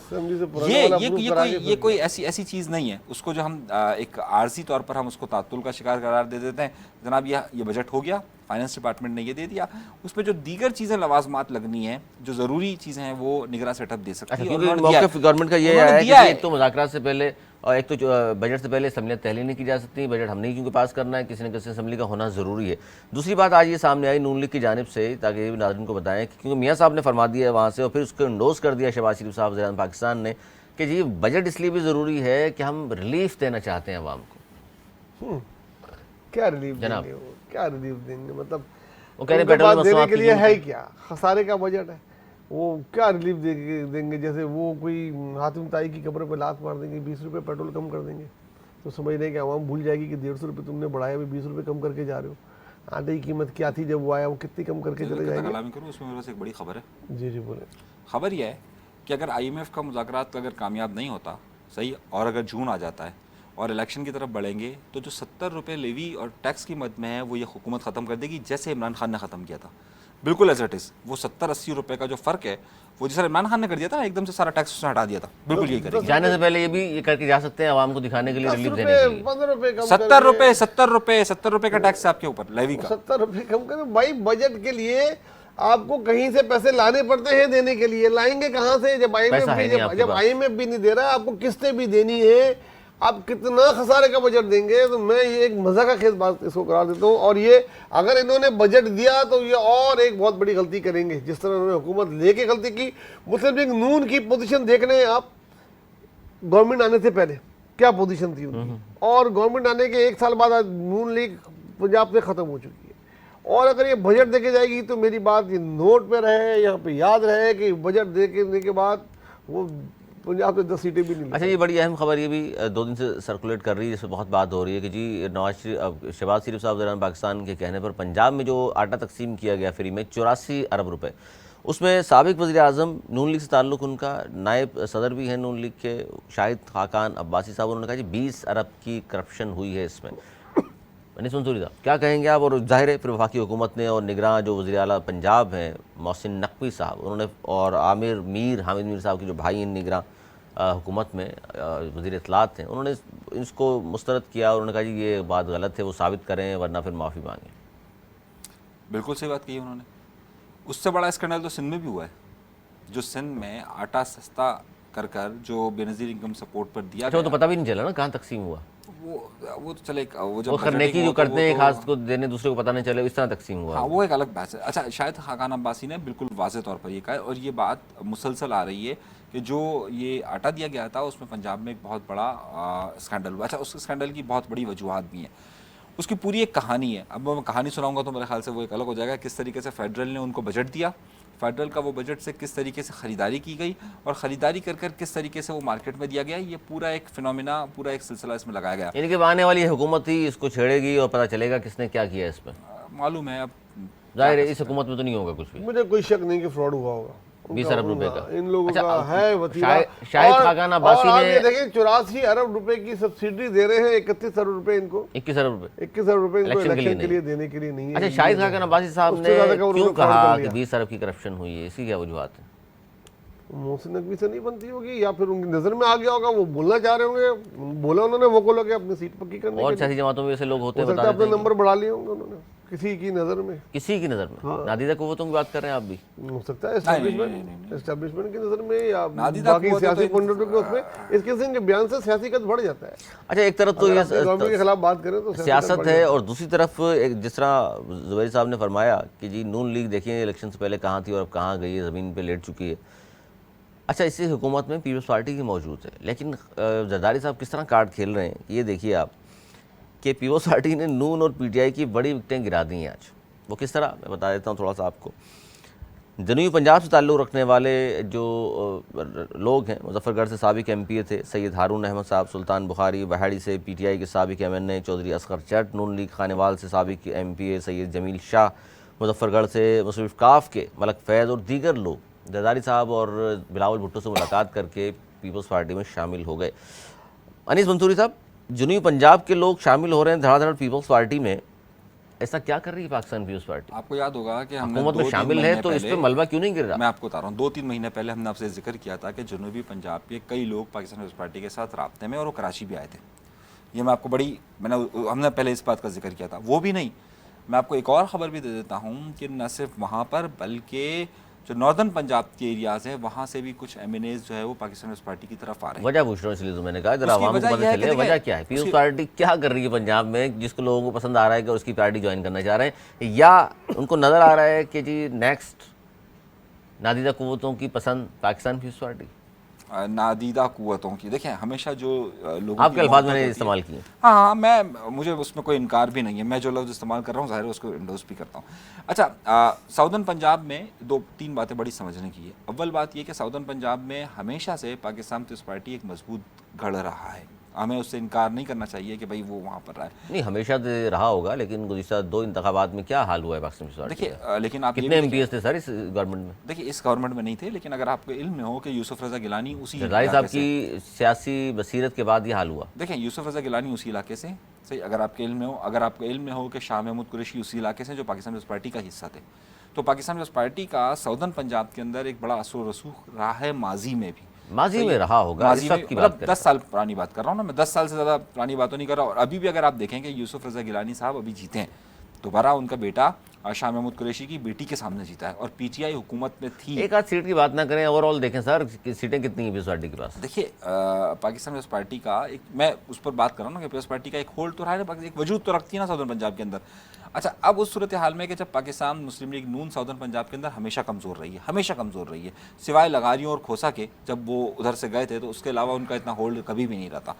ये कोई ऐसी चीज़ नहीं है उसको जो हम एक आर्जी तौर पर हम उसको तातुल का शिकार करार दे देते हैं। जनाब ये बजट हो गया, फाइनेंस डिपार्टमेंट ने ये दे दिया, उसमें जो दीगर चीज़ें लवाजमात लगनी है, जो ज़रूरी चीज़ें हैं, वो निगरान सेटअप दे सकती है। गवर्नमेंट का ये है कि एक तो मुज़ाकरात से पहले और एक तो बजट से पहले असम्बलियाँ तहलील नहीं की जा सकती, बजट हमने ही क्योंकि पास करना है, किसी न किसी असम्बली का होना ज़रूरी है। दूसरी बात आज ये सामने आई नून लीग की जानिब से, ताकि नाज़रीन को बताएं कि क्योंकि मियाँ साहब ने फरमा दिया है वहाँ से, और फिर उसको इंडोज कर दिया शहबाज शरीफ साहब वज़ीर-ए-आज़म पाकिस्तान ने, कि जी बजट इसलिए भी ज़रूरी है कि हम रिलीफ देना चाहते हैं अवाम को। क्या रिलीफ जनाब, देंगे? क्या रिलीफ देंगे? मतलब वो कह रहे पेट्रोल देने के लिए है क्या? खसारे का बजट है, वो क्या रिलीफ देंगे? जैसे वो कोई हातिम ताई की कब्र पे लात मार देंगे, 20 रुपये पेट्रोल कम कर देंगे, तो समझ रहे कि आवाम भूल जाएगी कि 150 रुपये तुमने बढ़ाया, अभी 20 रुपये कम करके जा रहे हो। आटे की कीमत क्या थी जब वो आया, वो कितनी कम करके चले जाएंगे? उसमें मेरे पास एक बड़ी खबर है। जी जी बोले। खबर यह है कि अगर IMF का मुज़ाकरात अगर कामयाब नहीं होता, सही, और अगर जून आ जाता है और इलेक्शन की तरफ बढ़ेंगे, तो जो 70 रुपये लेवी और टैक्स की मद में है वो ये हुकूमत ख़त्म कर देगी, जैसे इमरान खान ने ख़त्म किया था, बिल्कुल एज इट इज़। वो 70-80 रुपये का जो फ़र्क है, वो जिस तरह इमरान खान ने कर दिया था, एकदम से सारा टैक्स उसने हटा दिया था, बिल्कुल यही करेंगे। जाने से पहले ये भी ये करके जा सकते हैं आवाम को दिखाने के लिए, रिलीफ देने के लिए। 15 रुपये कम 70 रुपये का टैक्स आपके ऊपर लेवी का। 70 रुपये कम करें भाई। बजट के लिए आपको कहीं से पैसे लाने पड़ते हैं देने के लिए, लाएंगे कहाँ से? जब IMF भी नहीं दे रहा, आपको किस्तें भी देनी है, आप कितना खसारे का बजट देंगे? तो मैं ये एक मजा का खेल बात इसको करार देता हूँ। और ये अगर इन्होंने बजट दिया तो ये और एक बहुत बड़ी गलती करेंगे, जिस तरह उन्होंने हुकूमत लेके गलती की। मुस्लिम लीग नून की पोजीशन देख रहे हैं आप, गवर्नमेंट आने से पहले क्या पोजीशन थी उनकी, और गवर्नमेंट आने के 1 साल बाद नून लीग पंजाब से खत्म हो चुकी है। और अगर ये बजट देके जाएगी तो मेरी बात ये नोट पे रहे, यहाँ पे याद रहे कि बजट देने के बाद वो पंजाब में 10 सीटें भी नहीं अच्छा, ये बड़ी अहम खबर ये भी 2 दिन से सर्कुलेट कर रही है, जिसमें बहुत बात हो रही है कि जी शहबाज शरीफ साहब दौरान पाकिस्तान के कहने पर पंजाब में जो आटा तकसीम किया गया फ्री में 84 अरब रुपए, उसमें साबिक वज़ीर आज़म नून लीग से ताल्लुक़ उनका नायब सदर भी हैं नून लीग के शाहिद खाकान अब्बासी साहब, उन्होंने कहा जी 20 अरब की करप्शन हुई है इसमें। अनीस मंसूरी साहब क्या कहेंगे आप? और जाहिर है फिर वफाकी हुकूमत ने और निगरान जो वज़ीर आला पंजाब हैं मोहसिन नकवी साहब, उन्होंने और हामिद मीर साहब के जो भाई हैं निगरान हुकूमत में वज़ीर इत्तलात हैं, उन्होंने इसको मुस्तरद किया और उन्होंने कहा जी ये बात गलत है, वो साबित करें वरना फिर माफ़ी मांगें। बिल्कुल सही बात कही उन्होंने। उससे बड़ा स्कैंडल तो सिंध में भी हुआ है, जो सिंध में आटा सस्ता कर कर जो बेनज़ीर इनकम सपोर्ट पर दिया अच्छा, वो गया, तो पता भी नहीं चला ना कहाँ तकसीम हुआ। वो तो चले, वो जब वो करने की जो करते हैं खास को देने दूसरे को पता नहीं चले, इस तरह तकसीम हुआ। हाँ, वो एक अलग बहस है। अच्छा, शायद खाकान अब्बासी ने बिल्कुल वाज़ेह तौर पर ये कहा है और ये बात मुसलसल आ रही है कि जो ये आटा दिया गया था उसमें पंजाब में एक बहुत बड़ा स्कैंडल हुआ। अच्छा, उस स्कैंडल की बहुत बड़ी वजूहात भी हैं, उसकी पूरी एक कहानी है। अब मैं कहानी सुनाऊंगा तो मेरे ख्याल से वो एक अलग हो जाएगा। किस तरीके से फेडरल ने उनको बजट दिया, फेडरल का वो बजट से किस तरीके से ख़रीदारी की गई और ख़रीदारी कर कर किस तरीके से वो मार्केट में दिया गया, ये पूरा एक फिनोमिना, पूरा एक सिलसिला इसमें लगाया गया। इनके आने वाली हुकूमत ही इसको छेड़ेगी और पता चलेगा किसने क्या किया इसमें। मालूम है, अब जाहिर है इस हुकूमत में तो नहीं होगा कुछ भी। मुझे कोई शक नहीं कि फ्रॉड हुआ होगा 20 अरब रुपए का इन लोगों अच्छा, का है वतीरा। शाहिद खाकान अब्बासी ने देखिए 84 अरब रुपए की सब्सिडी दे रहे हैं, 31 अरब रुपए इनको, 21 अरब रुपए 21 अरब रुपए इनको इलेक्शन इलेक्शन के लिए देने के लिए नहीं है। अच्छा, शाहिद खाकान अब्बासी साहब उससे ने ज्यादा का उन्होंने क्यों fraud कहा कर कि लिया। 20 अरब की करप्शन हुई है, इसी क्या वजूहत है? मोहसिन नकवी से नहीं बनती होगी या फिर उनकी नजर में आ गया होगा, वो बोलना चाह रहे होंगे, बोला उन्होंने वो को लोग अपनी सीट पक्की करने और के लिए। सियासी जमातों में ऐसे लोग होते हो हैं, सकता है बता अपने देते हैं नंबर बढ़ा लिए होंगे उन्होंने किसी की नजर में, किसी की नज़र में। नादीदा कुव्वतों की बात कर रहे हैं आप भी? हो सकता है एस्टैब्लिशमेंट की नजर में या नादीदा बाकी कुव्वतें सियासी तो पंडितों के उसमें। इस किस्म के बयान से सियासी कद बढ़ जाता है। अच्छा, एक तरफ तो ये गवर्नमेंट के खिलाफ बात करें तो सियासत है और दूसरी तरफ एक जिस तरह जुबैर साहब ने फरमाया कि जी नून लीग देखिए इलेक्शन से पहले कहाँ थी और अब कहाँ गई है, ज़मीन पे लेट चुकी है। अच्छा, इसी हुकूमत में पीपल्स पार्टी की मौजूद है, लेकिन जरदारी साहब किस तरह कार्ड खेल रहे हैं ये देखिए आप कि पीपल्स पार्टी ने नून और पीटीआई की बड़ी विकटें गिरा दी हैं आज। वो किस तरह, मैं बता देता हूँ थोड़ा सा आपको। जनूबी पंजाब से ताल्लुक़ रखने वाले जो लोग हैं, मुजफ्फरगढ़ से साबिक एमपीए थे सैयद हारून अहमद साहब, सुल्तान बुखारी, वहाड़ी से पीटीआई के साबिक एमएनए चौधरी असगर चट, नून लीग खानेवाल से साबिक एमपीए सैयद जमील शाह, मुजफ्फरगढ़ से मुस्लिम काफ के मलक फैज़ और दीगर लोग जरदारी साहब और बिलावल भुट्टो से मुलाकात करके पीपल्स पार्टी में शामिल हो गए। अनीस मंसूरी साहब, जनूबी पंजाब के लोग शामिल हो रहे हैं धड़ाधड़ पीपल्स पार्टी में, ऐसा क्या कर रही है पाकिस्तान पीपल्स पार्टी? आपको याद होगा कि हमने हुकूमत में शामिल है तो इस पर मलबा क्यों नहीं गिर रहा? मैं आपको बता रहा हूँ, 2-3 महीने पहले हमने आपसे जिक्र किया था कि जनूबी पंजाब के कई लोग पाकिस्तान पीपल्स पार्टी के साथ राब्ते में और वो कराची भी आए थे। ये मैं आपको हमने पहले इस बात का जिक्र किया था। वो भी नहीं, मैं आपको एक और ख़बर भी दे देता हूँ कि न सिर्फ वहाँ पर बल्कि जो नॉर्दर्न पंजाब के एरियाज़ हैं वहाँ से भी कुछ एमएनएज जो है वो पाकिस्तान पीपल्स पार्टी की तरफ आ रहे हैं। वजह पूछ रहा हूँ इसलिए तो मैंने कहा जरा उसकी आवाम को वजह पता यह है चले कि वजह क्या है, पीपल्स पार्टी क्या कर रही है पंजाब में जिसको लोगों को पसंद आ रहा है कि उसकी पार्टी ज्वाइन करना चाह रहे हैं, या उनको नज़र आ रहा है कि जी नेक्स्ट नादीदा कुव्वतों की पसंद पाकिस्तान पीपल्स पार्टी? नादीदा कुव्वतों की, देखें हमेशा जो लोगों आपके की अल्फाज मोहब्बत मैंने होती है- इस्तेमाल किए। हाँ, मुझे उसमें कोई इनकार भी नहीं है। मैं जो लफ्ज़ इस्तेमाल कर रहा हूँ ज़ाहिर है उसको इंडोज भी करता हूँ। अच्छा, साउदर्न पंजाब में 2-3 बातें बड़ी समझने की है। अव्वल बात ये कि साउदर्न पंजाब में हमेशा से पाकिस्तान पीपल्स पार्टी एक मजबूत गढ़ रहा है, हमें उससे इनकार नहीं करना चाहिए कि भाई वो वहाँ पर रहा है। नहीं, हमेशा तो रहा होगा, लेकिन गुज़िश्ता 2 इंतखाबात में क्या हाल हुआ है पाकिस्तान पीपल्स पार्टी का? देखिए, लेकिन आप ये कितने भी देखिए- एमपीएस थे सर इस गवर्नमेंट में? देखिए, इस गवर्नमेंट में नहीं थे, लेकिन अगर आपको इल्म में हो कि यूसुफ रज़ा गिलानी उसी जरदारी साहब इलाके से- की सियासी बसीरत के बाद ये हाल हुआ। देखें, यूसुफ रज़ा गिलानी उसी इलाके से, सही, अगर आपके इल्म में हो, अगर आपको इल्म में हो कि शाह महमूद कुरैशी उसी इलाके से जो पाकिस्तान पीपल्स पार्टी का हिस्सा थे, तो पाकिस्तान पीपल्स पार्टी का साउदर्न पंजाब के अंदर एक बड़ा असर रसूख रहा है माजी में भी। माजी में रहा होगा, माजी इस में वक्त की मतलब बात करें। 10 साल पुरानी बात कर रहा हूँ ना मैं, 10 साल से ज़्यादा पुरानी बात तो नहीं कर रहा। और अभी भी अगर आप देखें कि यूसुफ रज़ा गिलानी साहब अभी जीते हैं दोबारा, उनका बेटा शाह महमूद कुरैशी की बेटी के सामने जीता है और पीटीआई हुकूमत में थी। एक आध सीट की बात ना करें, ओवरऑल देखें सर सीटें कितनी हैं पीपल्स पार्टी के पास? देखिए, पाकिस्तान पीपल्स पार्टी का एक, मैं उस पर बात कर रहा हूँ ना कि पीपल्स पार्टी का एक होल्ड तो रहा है, एक वजूद तो रखती है ना साउदर्न पंजाब के अंदर। अच्छा, अब उस सूरत हाल में कि जब पाकिस्तान मुस्लिम लीग नून साउदर्न पंजाब के अंदर हमेशा कमज़ोर रही है, हमेशा कमज़ोर रही है, सिवाय लगारियों और खोसा के, जब वो उधर से गए थे तो उसके अलावा उनका इतना होल्ड कभी भी नहीं रहता।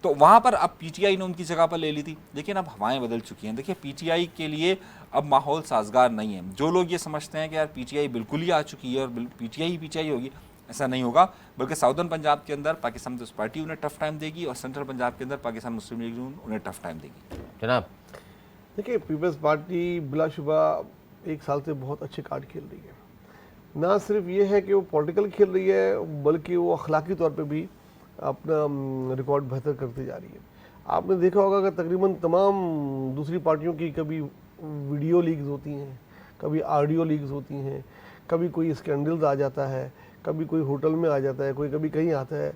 तो वहाँ पर अब पीटीआई ने उनकी जगह पर ले ली थी, लेकिन अब हवाएं बदल चुकी हैं। देखिए पीटीआई के लिए अब माहौल साजगार नहीं है। जो लोग ये समझते हैं कि यार पीटीआई बिल्कुल ही आ चुकी है और पीटीआई ही पीटीआई होगी, ऐसा नहीं होगा। बल्कि साउदर्न पंजाब के अंदर पाकिस्तान पीपल्स पार्टी उन्हें टफ टाइम देगी और सेंट्रल पंजाब के अंदर पाकिस्तान मुस्लिम लीग उन्हें टफ टाइम देगी। जनाब देखिए पीपल्स पार्टी बिलाशुबा 1 साल से बहुत अच्छे कार्ड खेल रही है। ना सिर्फ ये है कि वो पॉलिटिकल खेल रही है, बल्कि वो अखलाकी तौर पे भी अपना रिकॉर्ड बेहतर करती जा रही है। आपने देखा होगा कि तकरीबन तमाम दूसरी पार्टियों की कभी वीडियो लीक्स होती हैं, कभी ऑडियो लीक्स होती हैं, कभी कोई स्कैंडल्स आ जाता है, कभी कोई होटल में आ जाता है, कोई कभी कहीं आता है।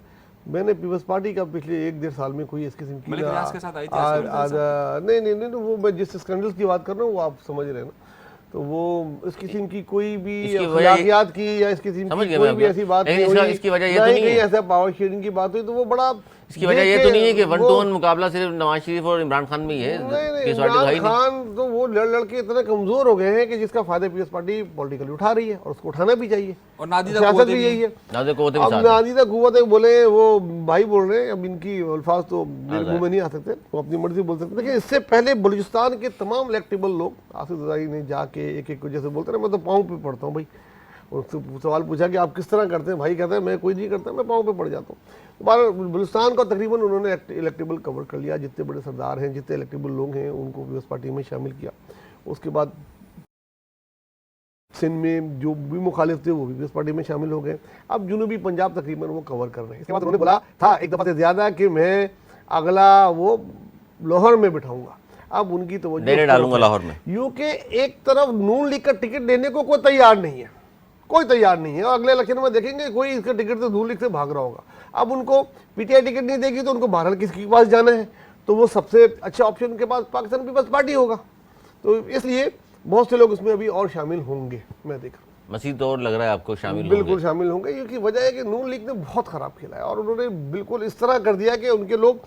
मैंने पीपल्स पार्टी का पिछले 1-1.5 साल में कोई इस किस्म की मलिक रियाज के साथ आई थी नहीं, वो मैं जिस स्कैंडल्स की बात कर रहा हूँ वो आप समझ रहे हैं ना, तो वो इस किस्म की कोई भी अखलाकियात की या इस किस्म की कोई भी ऐसी बात नहीं हुई, इसकी वजह ये तो नहीं है, ऐसा पावर शेयरिंग की बात हुई, तो वो बड़ा इसकी वजह ये तो नहीं है कि 1-to-1 मुकाबला सिर्फ नवाज शरीफ और इमरान खान में ही है। इमरान खान तो वो लड़ के इतने कमजोर हो गए हैं कि जिसका फायदा पीपल्स पार्टी पॉलिटिकली उठा रही है और उसको उठाना भी चाहिए, और सियासत भी यही है। अब नादीदा कुव्वत बोले वो भाई बोल रहे हैं, अब इनकी अल्फाज तो मेरे मुंह में नहीं आ सकते, वो अपनी मर्जी बोल सकते। लेकिन इससे पहले बलूचिस्तान के तमाम इलेक्टेबल लोग आसिफ ज़रदारी ने जाके एक को जैसे बोलते हैं, मैं तो पाँव पे पड़ता हूँ भाई, उससे सवाल पूछा कि आप किस तरह करते हैं, भाई कहता है मैं कोई नहीं करता, मैं पाँव पे पड़ जाता हूँ। बार बलूचिस्तान का तकरीबन उन्होंने इलेक्टेबल कवर कर लिया, जितने बड़े सरदार हैं, जितने इलेक्टेबल लोग हैं उनको पीपल्स पार्टी में शामिल किया। उसके बाद सिंध में जो भी मुखालिफ थे वो भी पीपल्स पार्टी में शामिल हो गए। अब जुनूबी पंजाब तकरीबन वो कवर कर रहे हैं। इसके बाद उन्होंने बोला था एक दफ़ा से ज़्यादा कि मैं अगला वो लाहौर में बिठाऊंगा। अब उनकी तवज्जो डालूंगा लाहौर में, यूके एक तरफ नून लीग का टिकट देने को कोई तैयार नहीं है, कोई तैयार नहीं है, और अगले इलेक्शन में देखेंगे कोई इसका टिकट तो नून लीग से भाग रहा होगा। अब उनको पीटीआई टिकट नहीं देगी तो उनको बहरहाल किसके पास जाना है, तो वो सबसे अच्छा ऑप्शन उनके पास पाकिस्तान पीपल्स पार्टी होगा। तो इसलिए बहुत से लोग इसमें अभी और शामिल होंगे, मैं देख रहा हूँ। मसीह तो और लग रहा है आपको शामिल बिल्कुल शामिल होंगे, क्योंकि वजह है कि नून लीग ने बहुत खराब खेला है और उन्होंने बिल्कुल इस तरह कर दिया कि उनके लोग,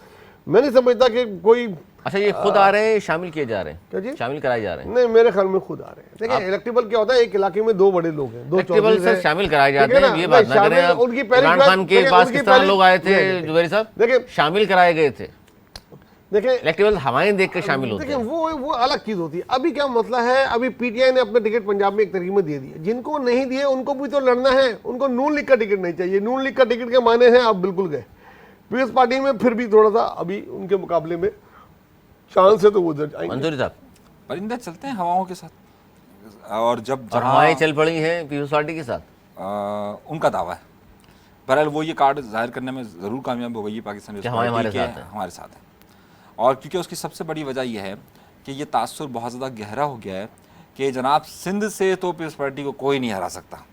मैं नहीं समझता कि कोई, अच्छा ये खुद आ रहे हैं, शामिल किए जा रहे हैं, क्या जी, शामिल कराए जा रहे हैं? नहीं मेरे ख्याल में खुद आ रहे हैं। देखिए इलेक्टेबल क्या होता है, एक इलाके में 2 बड़े लोग हैं, 2 इलेक्टेबल सर शामिल कराए जाते हैं, ये बात ना करें आप। इमरान खान के पास किस तरह लोग आए थे जुबैरी साहब, देखिए शामिल कराए गए थे, देखिए इलेक्टेबल हवाएं देख कर शामिल होते हैं, वो अलग चीज होती है। अभी क्या मसला है, अभी पीटीआई ने अपने टिकट पंजाब में एक तरीके में दे दिए, जिनको नहीं दिए उनको भी तो लड़ना है, उनको नून लीग का टिकट नहीं चाहिए। नून लीग का टिकट के माने हैं आप बिल्कुल गए, पीपल्स पार्टी में फिर भी थोड़ा सा अभी उनके मुकाबले में चांस है, तो वो उधर जाएंगे। मंजूरी साहब, परिंदे चलते हैं हवाओं के साथ, और जब हवाएं चल पड़ी हैं पीपल्स पार्टी के साथ, उनका दावा है। बहरहाल वो ये कार्ड जाहिर करने में ज़रूर कामयाब हो गई है पाकिस्तान पीपल्स पार्टी के, हमारे साथ है। और क्योंकि उसकी सबसे बड़ी वजह यह है कि ये तासुर बहुत ज़्यादा गहरा हो गया है कि जनाब सिंध से तो पीपल्स पार्टी को कोई नहीं हरा सकता,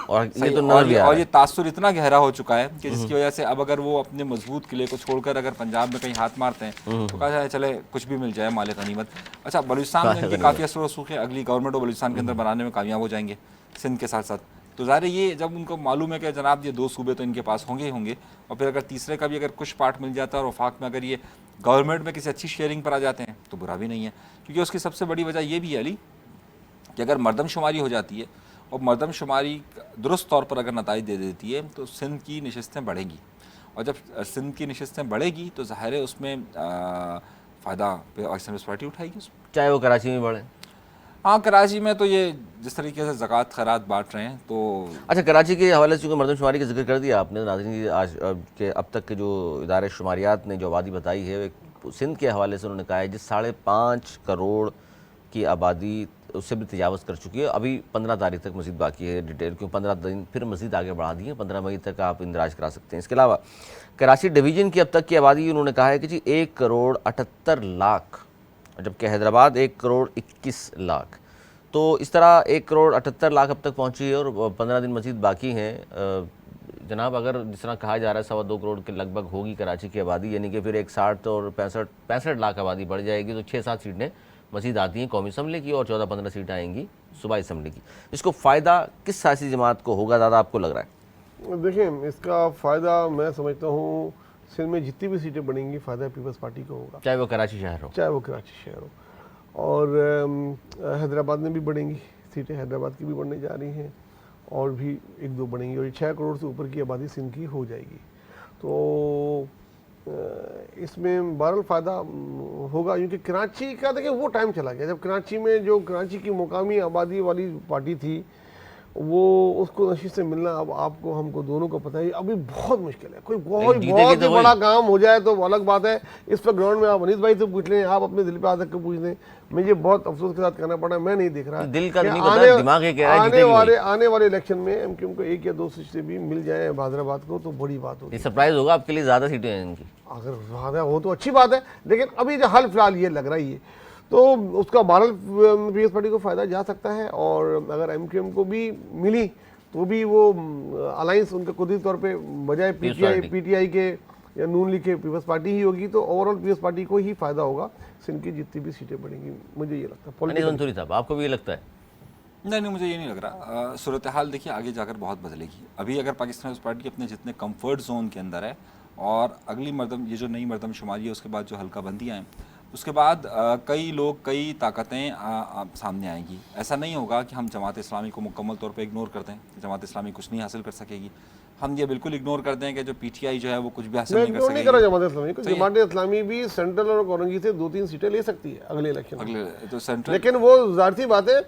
और ये तासुर इतना गहरा हो चुका है कि जिसकी वजह से अब अगर वो अपने मजबूत किले को छोड़कर अगर पंजाब में कहीं हाथ मारते हैं तो कहा जाए चले कुछ भी मिल जाए मालिक गनीमत। अच्छा बलूचिस्तान में काफ़ी असर वसूख है, अगली गवर्नमेंट और बलूचिस्तान के अंदर बनाने में कामयाब हो जाएंगे सिंध के साथ साथ, तो ज़ाहिर ये जब उनको मालूम है कि जनाब ये 2 सूबे तो इनके पास होंगे ही होंगे, और फिर अगर तीसरे का भी अगर कुछ पार्ट मिल जाता है और वफाक में अगर ये गवर्नमेंट में किसी अच्छी शेयरिंग पर आ जाते हैं तो बुरा भी नहीं है। क्योंकि उसकी सबसे बड़ी वजह ये भी है अली कि अगर मरदमशुमारी हो जाती है और मरदमशुमारी दुरुस्त तौर पर अगर नताइज दे देती है तो सिंध की नशस्तें बढ़ेंगी, और जब सिंध की नशस्तें बढ़ेगी तो ज़ाहिर है उसमें फ़ायदा पाकिस्तान पीपल्स पार्टी उठाएगी उसमें, चाहे वो कराची में बढ़े। हाँ कराची में तो ये जिस तरीके से ज़कात खैरात बांट रहे हैं तो। अच्छा कराची के हवाले से चूँकि मरदमशुमारी का जिक्र कर दिया आपने, नाज़रीन आज के अब तक के जो इदारे शुमारियात ने जो आबादी बताई है, सिंध के हवाले से उन्होंने कहा है जिस 5.5 करोड़ की आबादी उससे भी तजावज़ कर चुकी है। अभी 15 तारीख तक मज़ीद बाकी है डिटेल, क्यों 15 दिन फिर मज़ीद आगे बढ़ा दी है, 15 मई तक आप इंदराज करा सकते हैं। इसके अलावा कराची डिवीज़न की अब तक की आबादी उन्होंने कहा है कि जी 1 करोड़ 78 लाख, जबकि हैदराबाद 1 करोड़ 21 लाख। तो इस तरह 1 करोड़ 78 लाख अब तक पहुँची है और 15 दिन मज़ीद बाकी हैं। जनाब अगर जिस तरह कहा जा रहा है 2.25 करोड़ के लगभग होगी कराची की आबादी, यानी कि फिर एक 60 और 65 लाख आबादी बढ़ जाएगी, तो 6-7 सीटें मज़ीद आती हैं कौमी असम्बली की और 14-15 सीटें आएंगी सूबाई असम्बली की। इसको फ़ायदा किस सियासी जमात को होगा ज़्यादा आपको लग रहा है? देखिए इसका फ़ायदा मैं समझता हूँ सिंध में जितनी भी सीटें बनेंगी फ़ायदा पीपल्स पार्टी को होगा, चाहे वो कराची शहर हो, चाहे वो कराची शहर हो। और हैदराबाद में भी बढ़ेंगी सीटें, हैदराबाद की भी बढ़ने जा रही हैं और भी 1-2 बढ़ेंगी, और 6 करोड़ से ऊपर की आबादी सिंध की हो जाएगी। तो इसमें बहरहाल फ़ायदा होगा, क्योंकि कराची का देखिए वो टाइम चला गया जब कराची में जो कराची की मुकामी आबादी वाली पार्टी थी वो उसको नशीब से मिलना अब आपको हमको दोनों को पता है अभी बहुत मुश्किल है। कोई बहुत जीतेगी बहुत तो ही बड़ा काम हो जाए तो वो अलग बात है। इस पर ग्राउंड में आप अनीस भाई से पूछ लें, आप अपने दिल पे आकर के पूछ लें। मुझे बहुत अफसोस के साथ कहना पड़ा, मैं नहीं देख रहा दिल का कि नहीं पता, दिमाग ये कह रहा है जीतेगी आने वाले इलेक्शन में एमक्यूएम को 1 या 2 सीटें भी मिल जाए हैदराबाद को तो बड़ी बात होगी। ये सरप्राइज होगा आपके लिए, ज़्यादा सीटें हैं इनकी। अगर ज़्यादा हो तो अच्छी बात है, लेकिन अभी जो हाल फिलहाल ये लग रही है तो उसका बहरहाल पीएस पार्टी को फ़ायदा जा सकता है। और अगर एमक्यूएम को भी मिली तो भी वो अलायंस उनका कुदरती तौर पे बजाय पीटीआई के या नून लीग के पीपल्स पार्टी ही होगी, तो ओवरऑल पीएस पार्टी को ही फायदा होगा। सिंध की जितनी भी सीटें बढ़ेंगी, मुझे ये लगता है। अनीस मंसूरी साहब, आपको भी ये लगता है? नहीं, मुझे ये नहीं लग रहा। सूरत हाल देखिए आगे जाकर बहुत बदलेगी। अभी अगर पाकिस्तान पीपल्स पार्टी अपने जितने कंफर्ट जोन के अंदर है और अगली मरदम ये जो नई मरदमशुमारी है उसके बाद जो हल्का बंदियाँ हैं उसके बाद कई लोग कई ताकतें सामने आएंगी। ऐसा नहीं होगा कि हम जमात इस्लामी को मुकम्मल तौर पे इग्नोर करते हैं, जमात इस्लामी कुछ नहीं हासिल कर सकेगी। हम ये बिल्कुल इग्नोर करते हैं कि जो पीटीआई जो है वो कुछ भी हासिल नहीं कर सकेगी। नहीं करा जमात इस्लामी को, जमात इस्लामी भी सेंट्रल और औरंगी से 2-3 सीटें ले सकती है अगले इलेक्शन अगले तो सेंट्रल, लेकिन वो जाहिर सी बात है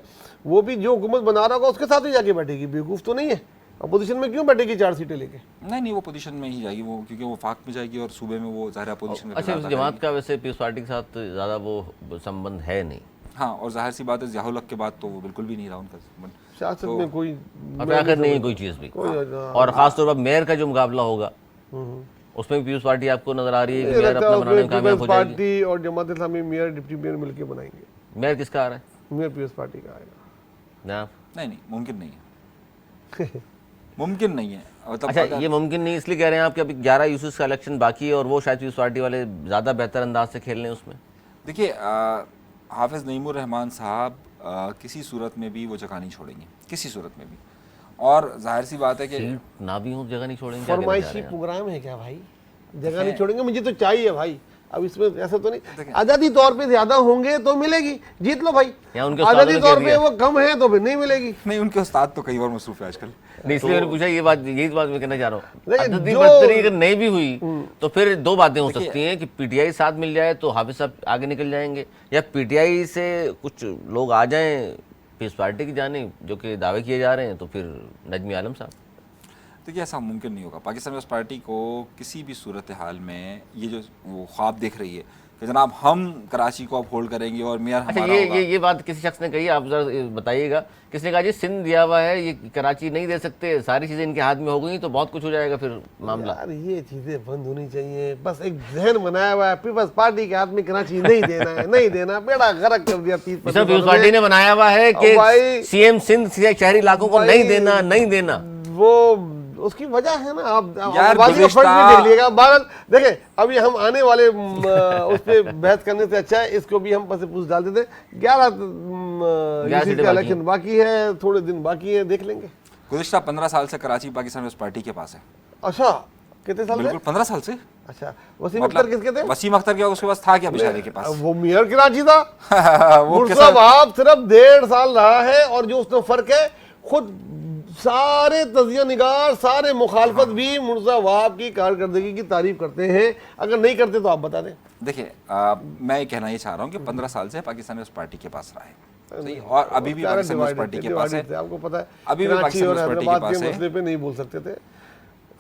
वो भी जो हुकूमत बना रहा होगा उसके साथ ही जाके बैठेगी। बेवकूफ़ तो नहीं है। अपोजिशन में क्यों बैठेगी 4 सीटें लेके? नहीं वो पोजीशन में ही जाएगी वो, क्योंकि वो फाक में जाएगी और सूबे में वो ज़ाहिर अपोजिशन का। अच्छा, जमात का वैसे पीपल्स पार्टी के साथ ज़्यादा वो संबंध है नहीं। हाँ, और जाहिर सी बात है ज़ियाउल हक के बाद तो वो बिल्कुल भी नहीं रहा उनका संबंध। सियासत में कोई आखिर नहीं कोई चीज़ भी। और ख़ासतौर पर मेयर का जो मुकाबला होगा उसमें भी पीपल्स पार्टी आपको नजर आ रही है कि मेयर अपना बनाने में कामयाब हो जाएगी? पार्टी और Jamaat Islami mayor deputy mayor मिलकर बनाएंगे। मेयर किसका आ रहा है? मेयर पीपल्स पार्टी का आएगा। नहीं, मुमकिन नहीं है। मुमकिन नहीं है। अच्छा, ये मुमकिन नहीं इसलिए कह रहे हैं आप कि अभी 11 यूसुफ का इलेक्शन बाकी है और वो शायद पीपल्स पार्टी वाले ज़्यादा बेहतर अंदाज से खेल रहे हैं उसमें। देखिए, हाफिज़ नईमुर रहमान साहब किसी सूरत में भी वो जगह नहीं छोड़ेंगे, किसी सूरत में भी। और जाहिर सी बात है कि ना भी हो जगह नहीं छोड़ेंगे। फरमाइशी प्रोग्राम है क्या भाई? जगह नहीं छोड़ेंगे, मुझे तो चाहिए भाई। अब इसमें ऐसा तो नहीं, आज़ादी तौर पे ज्यादा होंगे तो मिलेगी, जीत लो भाई। आज़ादी तौर पे वो कम है तो फिर नहीं मिलेगी। नहीं, उनके उस्ताद तो कई बार मसरूफ है आजकल। नहीं, इसलिए मैंने पूछा, यही बात मैं कहना चाह रहा हूँ। आज़ादी बढ़तरी अगर नहीं भी हुई तो फिर 2 बातें हो सकती हैं कि पीटीआई साथ मिल जाए तो हाफिज साहब आगे निकल जाएंगे, या पीटीआई से कुछ लोग आ जाएं पीपल्स पार्टी की जाने जो कि दावे किए जा रहे हैं, तो फिर नजमी आलम साहब। देखिए, ऐसा मुमकिन नहीं होगा। पाकिस्तान पीपल्स पार्टी को किसी भी सूरत हाल में ये जो वो ख्वाब देख रही है कि जनाब हम कराची को अब होल्ड करेंगे और मेयर हमारा होगा। ये बात किसी शख्स ने कही, आप जरा बताइएगा। किसने कहा जी सिंध दिया हुआ है, ये कराची नहीं दे सकते, सारी चीज़ें इनके हाथ में हो गई तो बहुत कुछ हो जाएगा फिर मामला। यार ये चीज़ें बंद होनी चाहिए। बस एक जहन बनाया हुआ है पीपल्स पार्टी के हाथ में कराची नहीं देना है, नहीं देना, बेड़ा गर्क कर दिया। पीपल्स पार्टी ने बनाया हुआ है कि सीएम सिंध शहरी इलाकों को नहीं देना, नहीं देना। वो उसकी वजह है ना, आप आबादी का फर्क भी देख लीजिएगा। भारत देखें, अभी हम आने वाले उस पर बहस करने से अच्छा है इसको भी हम पसे पूछ डाल देते। 11 सीट का इलेक्शन बाकी है, थोड़े दिन बाकी है, देख लेंगे। गुज़िश्ता 15 साल से कराची पाकिस्तान पीपल्स पार्टी के पास है। अच्छा, कितने साल? बिल्कुल 15 साल से। अच्छा, वसीम अख्तर किसके थे? वसीम अख्तर क्या उसके पास था क्या बेचारे के पास? वो मेयर कराची था। मुर्तज़ा वहाब सिर्फ 1.5 साल रहा है और जो उसमें फर्क है, खुद सारे तजिया निगार, सारे मुखालफत भी मुर्तज़ा वहाब की कारकर्दगी की तारीफ करते हैं। अगर नहीं करते तो आप बता दें। देखिए, मैं ये कहना ये चाह रहा हूँ कि 15 साल से पाकिस्तान पीपल्स पार्टी के पास रहा है और अभी भी पाकिस्तान पीपल्स पार्टी के पास है। आपको पता है, अभी भी पाकिस्तान पीपल्स पार्टी के पास है। मसले पे नहीं बोल सकते थे।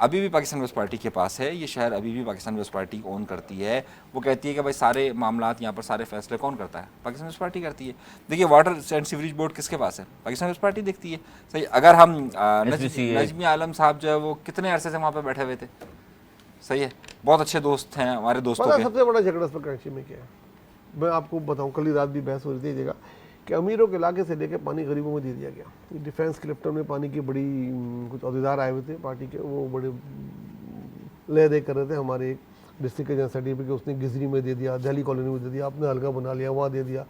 अभी भी पाकिस्तान पीपल्स पार्टी के पास है। ये शहर अभी भी पाकिस्तान पीपल्स पार्टी ओन करती है। वो कहती है कि भाई सारे मामलात यहाँ पर, सारे फैसले कौन करता है? पाकिस्तान पीपल्स पार्टी करती है। देखिए, वाटर एंड सीवरेज बोर्ड किसके पास है? पाकिस्तान पीपल्स पार्टी देखती है। सही, अगर हम नजमी आलम साहब जो है वो कितने अरसे से वहाँ पर बैठे हुए थे, सही है, बहुत अच्छे दोस्त हैं हमारे दोस्तों के। सबसे बड़ा झगड़ा कराची में क्या है मैं आपको बताऊँ, कल ही रात भी बहस हो रही थी जगह कि अमीरों के इलाके से लेकर पानी गरीबों में दे दिया गया। डिफेंस क्लिफ्टन में पानी की बड़ी कुछ अहदेदार आए हुए थे पार्टी के, वो बड़े ले दे कर रहे थे। हमारे एक डिस्ट्रिक्ट के जहाँ सर्टिफिकेट उसने गिजरी में दे दिया, दिल्ली कॉलोनी में दे दिया, आपने हल्का बना लिया, वहाँ दे दिया।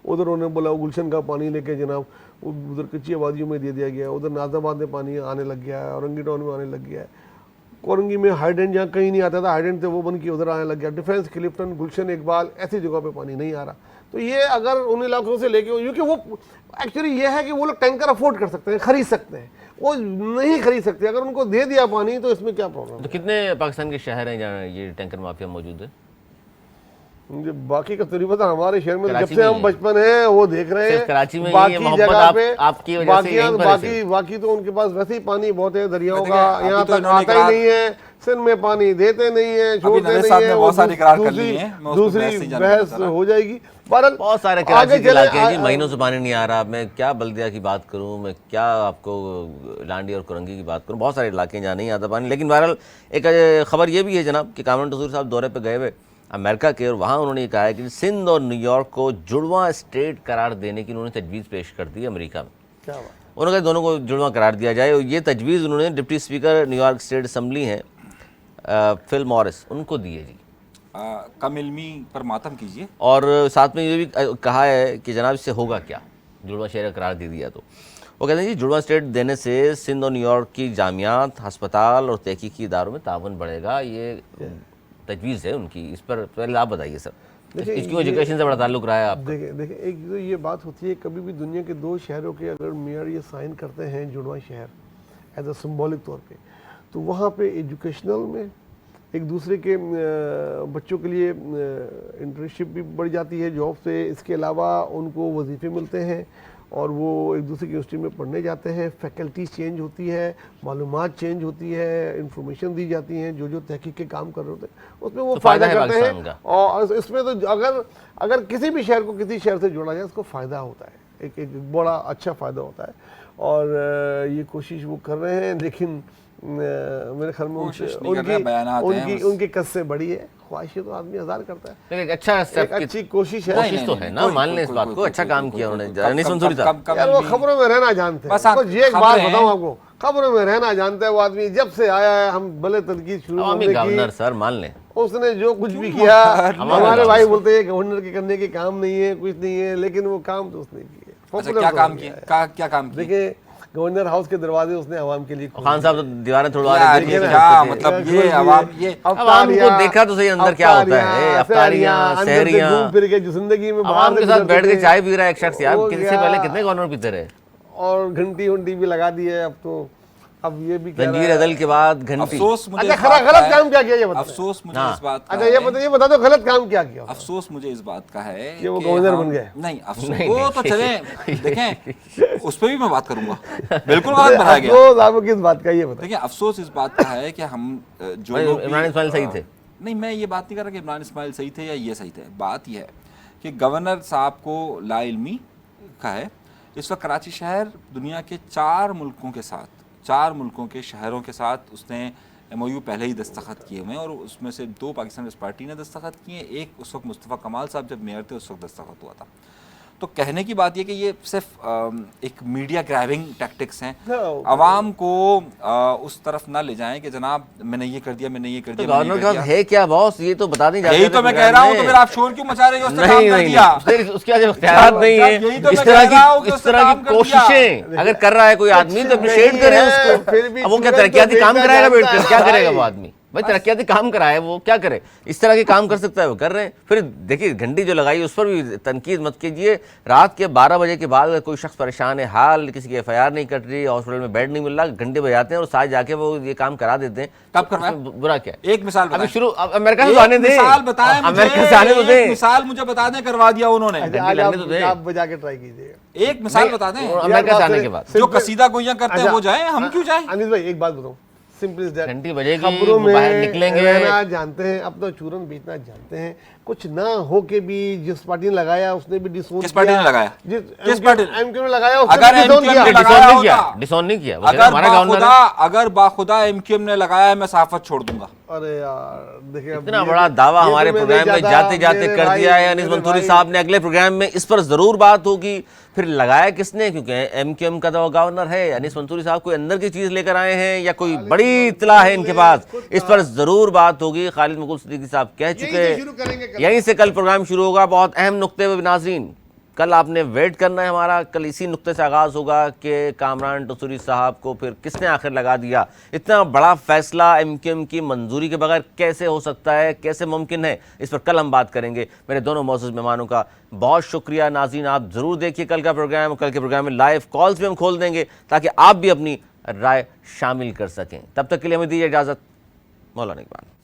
उधर उन्होंने बोला गुलशन का पानी लेके जनाब उधर कच्ची आबादियों में दे दिया गया। उधर नाजाबाद में पानी आने लग गया है, औरंगी टाउन में आने लग गया है। कोरंगी में हाइडेंट जहाँ कहीं नहीं आता था, हाइडेंट थे वो बन के उधर आने लग गया। डिफेंस क्लिफ्टन, गुलशन, इकबाल, ऐसी जगह पे पानी नहीं आ रहा। तो ये अगर उन इलाकों से लेके, क्योंकि वो एक्चुअली ये है कि वो लोग टैंकर अफोर्ड कर सकते हैं, खरीद सकते हैं, वो नहीं खरीद सकते। अगर उनको दे दिया पानी तो इसमें क्या प्रॉब्लम? तो कितने पाकिस्तान के शहर हैं जहाँ ये टैंकर माफिया मौजूद है? मुझे बाकी का तो नहीं पता। हमारे शहर में जब कराची से में हम ही है। बचपन है वो देख रहे सिर्फ हैं। कराची में ही बाकी है, मोहब्बत जगह पे आपकी वजह से यहीं पर है बाकी तो उनके पास वैसे ही पानी बहुत है दरियाओं देखिए, का, अभी यहाँ तो तक इन्होंने आता ही नहीं है। सिंध में पानी देते नहीं है, छोड़ते नवीद नहीं साहब है। ने वो बहुत सारी इकरार कर ली हैं, मैं उस पे बहस दूसरी नहीं जाना बहस चाहता। हो जाएगी। बहरहाल बहुत सारे आगे कराची के चले, इलाके हैं जी, महीनों से पानी नहीं आ रहा। मैं क्या बल्दिया की बात करूं, मैं क्या आपको लांडी और कुरंगी की बात करूं, बहुत सारे इलाके हैं जहाँ नहीं आता पानी। लेकिन बहरहाल एक खबर ये भी है जनाब कि कामरान रसूल साहब दौरे पे गए हुए अमेरिका के, और वहाँ उन्होंने कहा है कि सिंध और न्यूयॉर्क को जुड़वा स्टेट करार देने की उन्होंने तजवीज़ पेश कर दी अमेरिका में। क्या बात? उन्होंने कहा दोनों को जुड़वा करार दिया जाए, और ये तजवीज़ उन्होंने deputy speaker New York state assembly हैं फिल मॉरिस, उनको दी है जी। कम इल्मी पर मातम कीजिए। और साथ में ये भी कहा है कि जनाब इससे होगा क्या, जुड़वा शहर करार दे दिया तो। वो कहते हैं जी जुड़वा स्टेट देने से सिंध और न्यूयॉर्क की जामियात, हस्पताल और तहकीकी इदारों में ताउन बढ़ेगा। ये तजवीज़ है उनकी। इस पर पहले आप बताइए सर, इसकी एजुकेशन से बड़ा ताल्लुक रहा है आप? देखिए एक तो ये बात होती है, कभी भी दुनिया के दो शहरों के अगर मेयर ये साइन करते हैं जुड़वा शहर एज अ सिंबॉलिक तौर पे, तो वहाँ पे एजुकेशनल में एक दूसरे के बच्चों के लिए इंटर्नशिप भी बढ़ जाती है जॉब से। इसके अलावा उनको वजीफ़े मिलते हैं और वो एक दूसरे की यूनिवर्सिटी में पढ़ने जाते हैं। फैकल्टी चेंज होती है, मालूमात चेंज होती है, इंफॉर्मेशन दी जाती हैं। जो तहकीक के काम कर रहे होते हैं उसमें वो तो फ़ायदा फायदा है करते पाकिस्तान हैं। का। और इसमें तो अगर किसी भी शहर को किसी शहर से जोड़ा जाए उसको फ़ायदा होता है, एक बड़ा अच्छा फ़ायदा होता है। और ये कोशिश वो कर रहे हैं, लेकिन मेरे ख्याल में उनकी कस से बड़ी है। ख्वाहिशें तो आदमी हजार करता है, लेकिन एक अच्छा एक अच्छी कोशिश है। कोशिश तो है ना, मान लें इस बात को। अच्छा काम किया उन्होंने अनीस मंसूरी साहब। यार वो खबरों में रहना जानते हैं। तो ये एक बात बताऊं आपको, खबरों में रहना जानता है वो आदमी। जब से आया है हम भले तनकीद शुरू होने की, गवर्नर सर मान लें उसने जो कुछ भी किया, हमारे भाई बोलते हैं गवर्नर के करने के काम नहीं है, कुछ नहीं है, लेकिन वो काम तो उसने किए। क्या काम किया? क्या काम किया? देखिए गवर्नर हाउस के दरवाजे उसने आवाम के लिए खोले। खान साहब तो दीवारें तोड़वा रहे थे। क्या मतलब ये आवाम को देखा तो सही अंदर क्या होता है, अफ्तारियां, सहरियां, घूम फिर के जो जिंदगी में आवाम के साथ बैठ के चाय पी रहा है एक शख्स। यार किससे पहले कितने गवर्नर पीते रहे। और घंटी वंटी भी लगा दी है। अब तो अब ये भी जंजीर अदल के बाद घंटी। अफसोस मुझे गलत काम क्या किया ये बताओ। अफसोस मुझे इस बात का अच्छा ये बता दो गलत काम क्या किया। अफसोस मुझे इस बात का है कि वो गवर्नर बन गए। नहीं अफसोस वो तो चले देखें, उस पर भी मैं बात करूंगा। बिल्कुल गलत बनाया गया। आपको किस बात का ये बताओ। देखिए अफसोस इस बात का है कि हम जो लोग इमरान इस्माइल सही थे। नहीं मैं ये बात नहीं कर रहा कि इमरान इस्माइल सही थे या ये सही थे। बात यह है कि गवर्नर साहब को लाइल्मी का है। इस वक्त कराची शहर दुनिया के 4 मुल्कों के साथ, 4 मुल्कों के शहरों के साथ उसने MOU पहले ही दस्तखत किए हुए हैं, और उसमें से 2 पाकिस्तान पीपल्स पार्टी ने दस्तखत किए, एक उस वक्त मुस्तफ़ा कमाल साहब जब मेयर थे उस वक्त दस्तखत हुआ था। तो कहने की बात यह कि ये सिर्फ एक मीडिया ग्रैबिंग टैक्टिक्स हैं। आवाम को उस तरफ ना ले जाएं कि जनाब मैंने ये कर दिया, मैंने ये कर दिया। गवर्नर का है क्या बॉस, ये तो बता नहीं जाता। यही तो मैं कह रहा हूँ, तो फिर आप शोर क्यों मचा रहे हो? उसके बाद इख्तियार नहीं है। इस तरह की कोशिशें अगर कर रहा है कोई आदमी तो अप्रिशिएट करें उसको। अब वो क्या तरक्याती काम कराएगा बैठकर? क्या करेगा वो आदमी? भाई तरक्याती काम कराए वो क्या करे? इस तरह के काम कर सकता है वो, कर रहे हैं। फिर देखिए घंटी जो लगाई उस पर भी तनकीद मत कीजिए। रात के 12 बजे के बाद अगर कोई शख्स परेशान है, हाल किसी की FIR नहीं कट रही, हॉस्पिटल में बेड नहीं मिल रहा, घंटे बजाते हैं और साथ जाके वो ये काम करा देते हैं। कब करवाए? बुरा क्या? एक मिसाल अभी शुरू अमेरिका से आने दें, मिसाल बताएं, अमेरिका से आने तो दें। मिसाल मुझे बता दें, करवा दिया उन्होंने। आप बजा के ट्राई कीजिएगा। एक मिसाल बता दें अमेरिका से आने के बाद जो कसीदा गोइयां करते हैं वो जाए, हम क्यों जाए? अनिस भाई एक बात बताऊं, सिंपल इज दैट। घंटी बजेगी, खबरों में बाहर निकलेंगे, रहना जानते हैं, अपना चूरन बेचना जानते हैं। कुछ ना हो के भी जिस पार्टी ने लगाया उसने भी डिसोन। किस पार्टी ने लगाया? किस पार्टी? MQ ने लगाया, उसने अगर भी डिसोन किया। डिसोन नहीं किया। अगर बाखुदा MQM ने लगाया मैं सहाफत छोड़ दूंगा। अरे यार देखिए इतना बड़ा दावा हमारे प्रोग्राम में जाते जाते कर दिया है अनीस मंसूरी साहब ने। अगले प्रोग्राम में इस पर जरूर बात होगी। फिर लगाया किसने? क्योंकि MQM का तो गवर्नर है। अनीस मंसूरी साहब कोई अंदर की चीज लेकर आए हैं या कोई बड़ी इत्तला है इनके पास? इस पर जरूर बात होगी। खालिद मकबूल सिद्दीकी साहब कह चुके, यहीं से कल प्रोग्राम शुरू होगा। बहुत अहम नुक्ते पे नाज़रीन कल आपने वेट करना है हमारा, कल इसी नुक्ते से आगाज़ होगा कि कामरान टसूरी साहब को फिर किसने आखिर लगा दिया। इतना बड़ा फैसला एमक्यूएम की मंजूरी के बगैर कैसे हो सकता है, कैसे मुमकिन है, इस पर कल हम बात करेंगे। मेरे दोनों मौजूद मेहमानों का बहुत शुक्रिया। नाज़रीन, आप ज़रूर देखिए कल का प्रोग्राम। कल के प्रोग्राम में लाइव कॉल्स भी हम खोल देंगे ताकि आप भी अपनी राय शामिल कर सकें। तब तक के लिए हमें दीजिए इजाज़त। मौलाना इकबाल।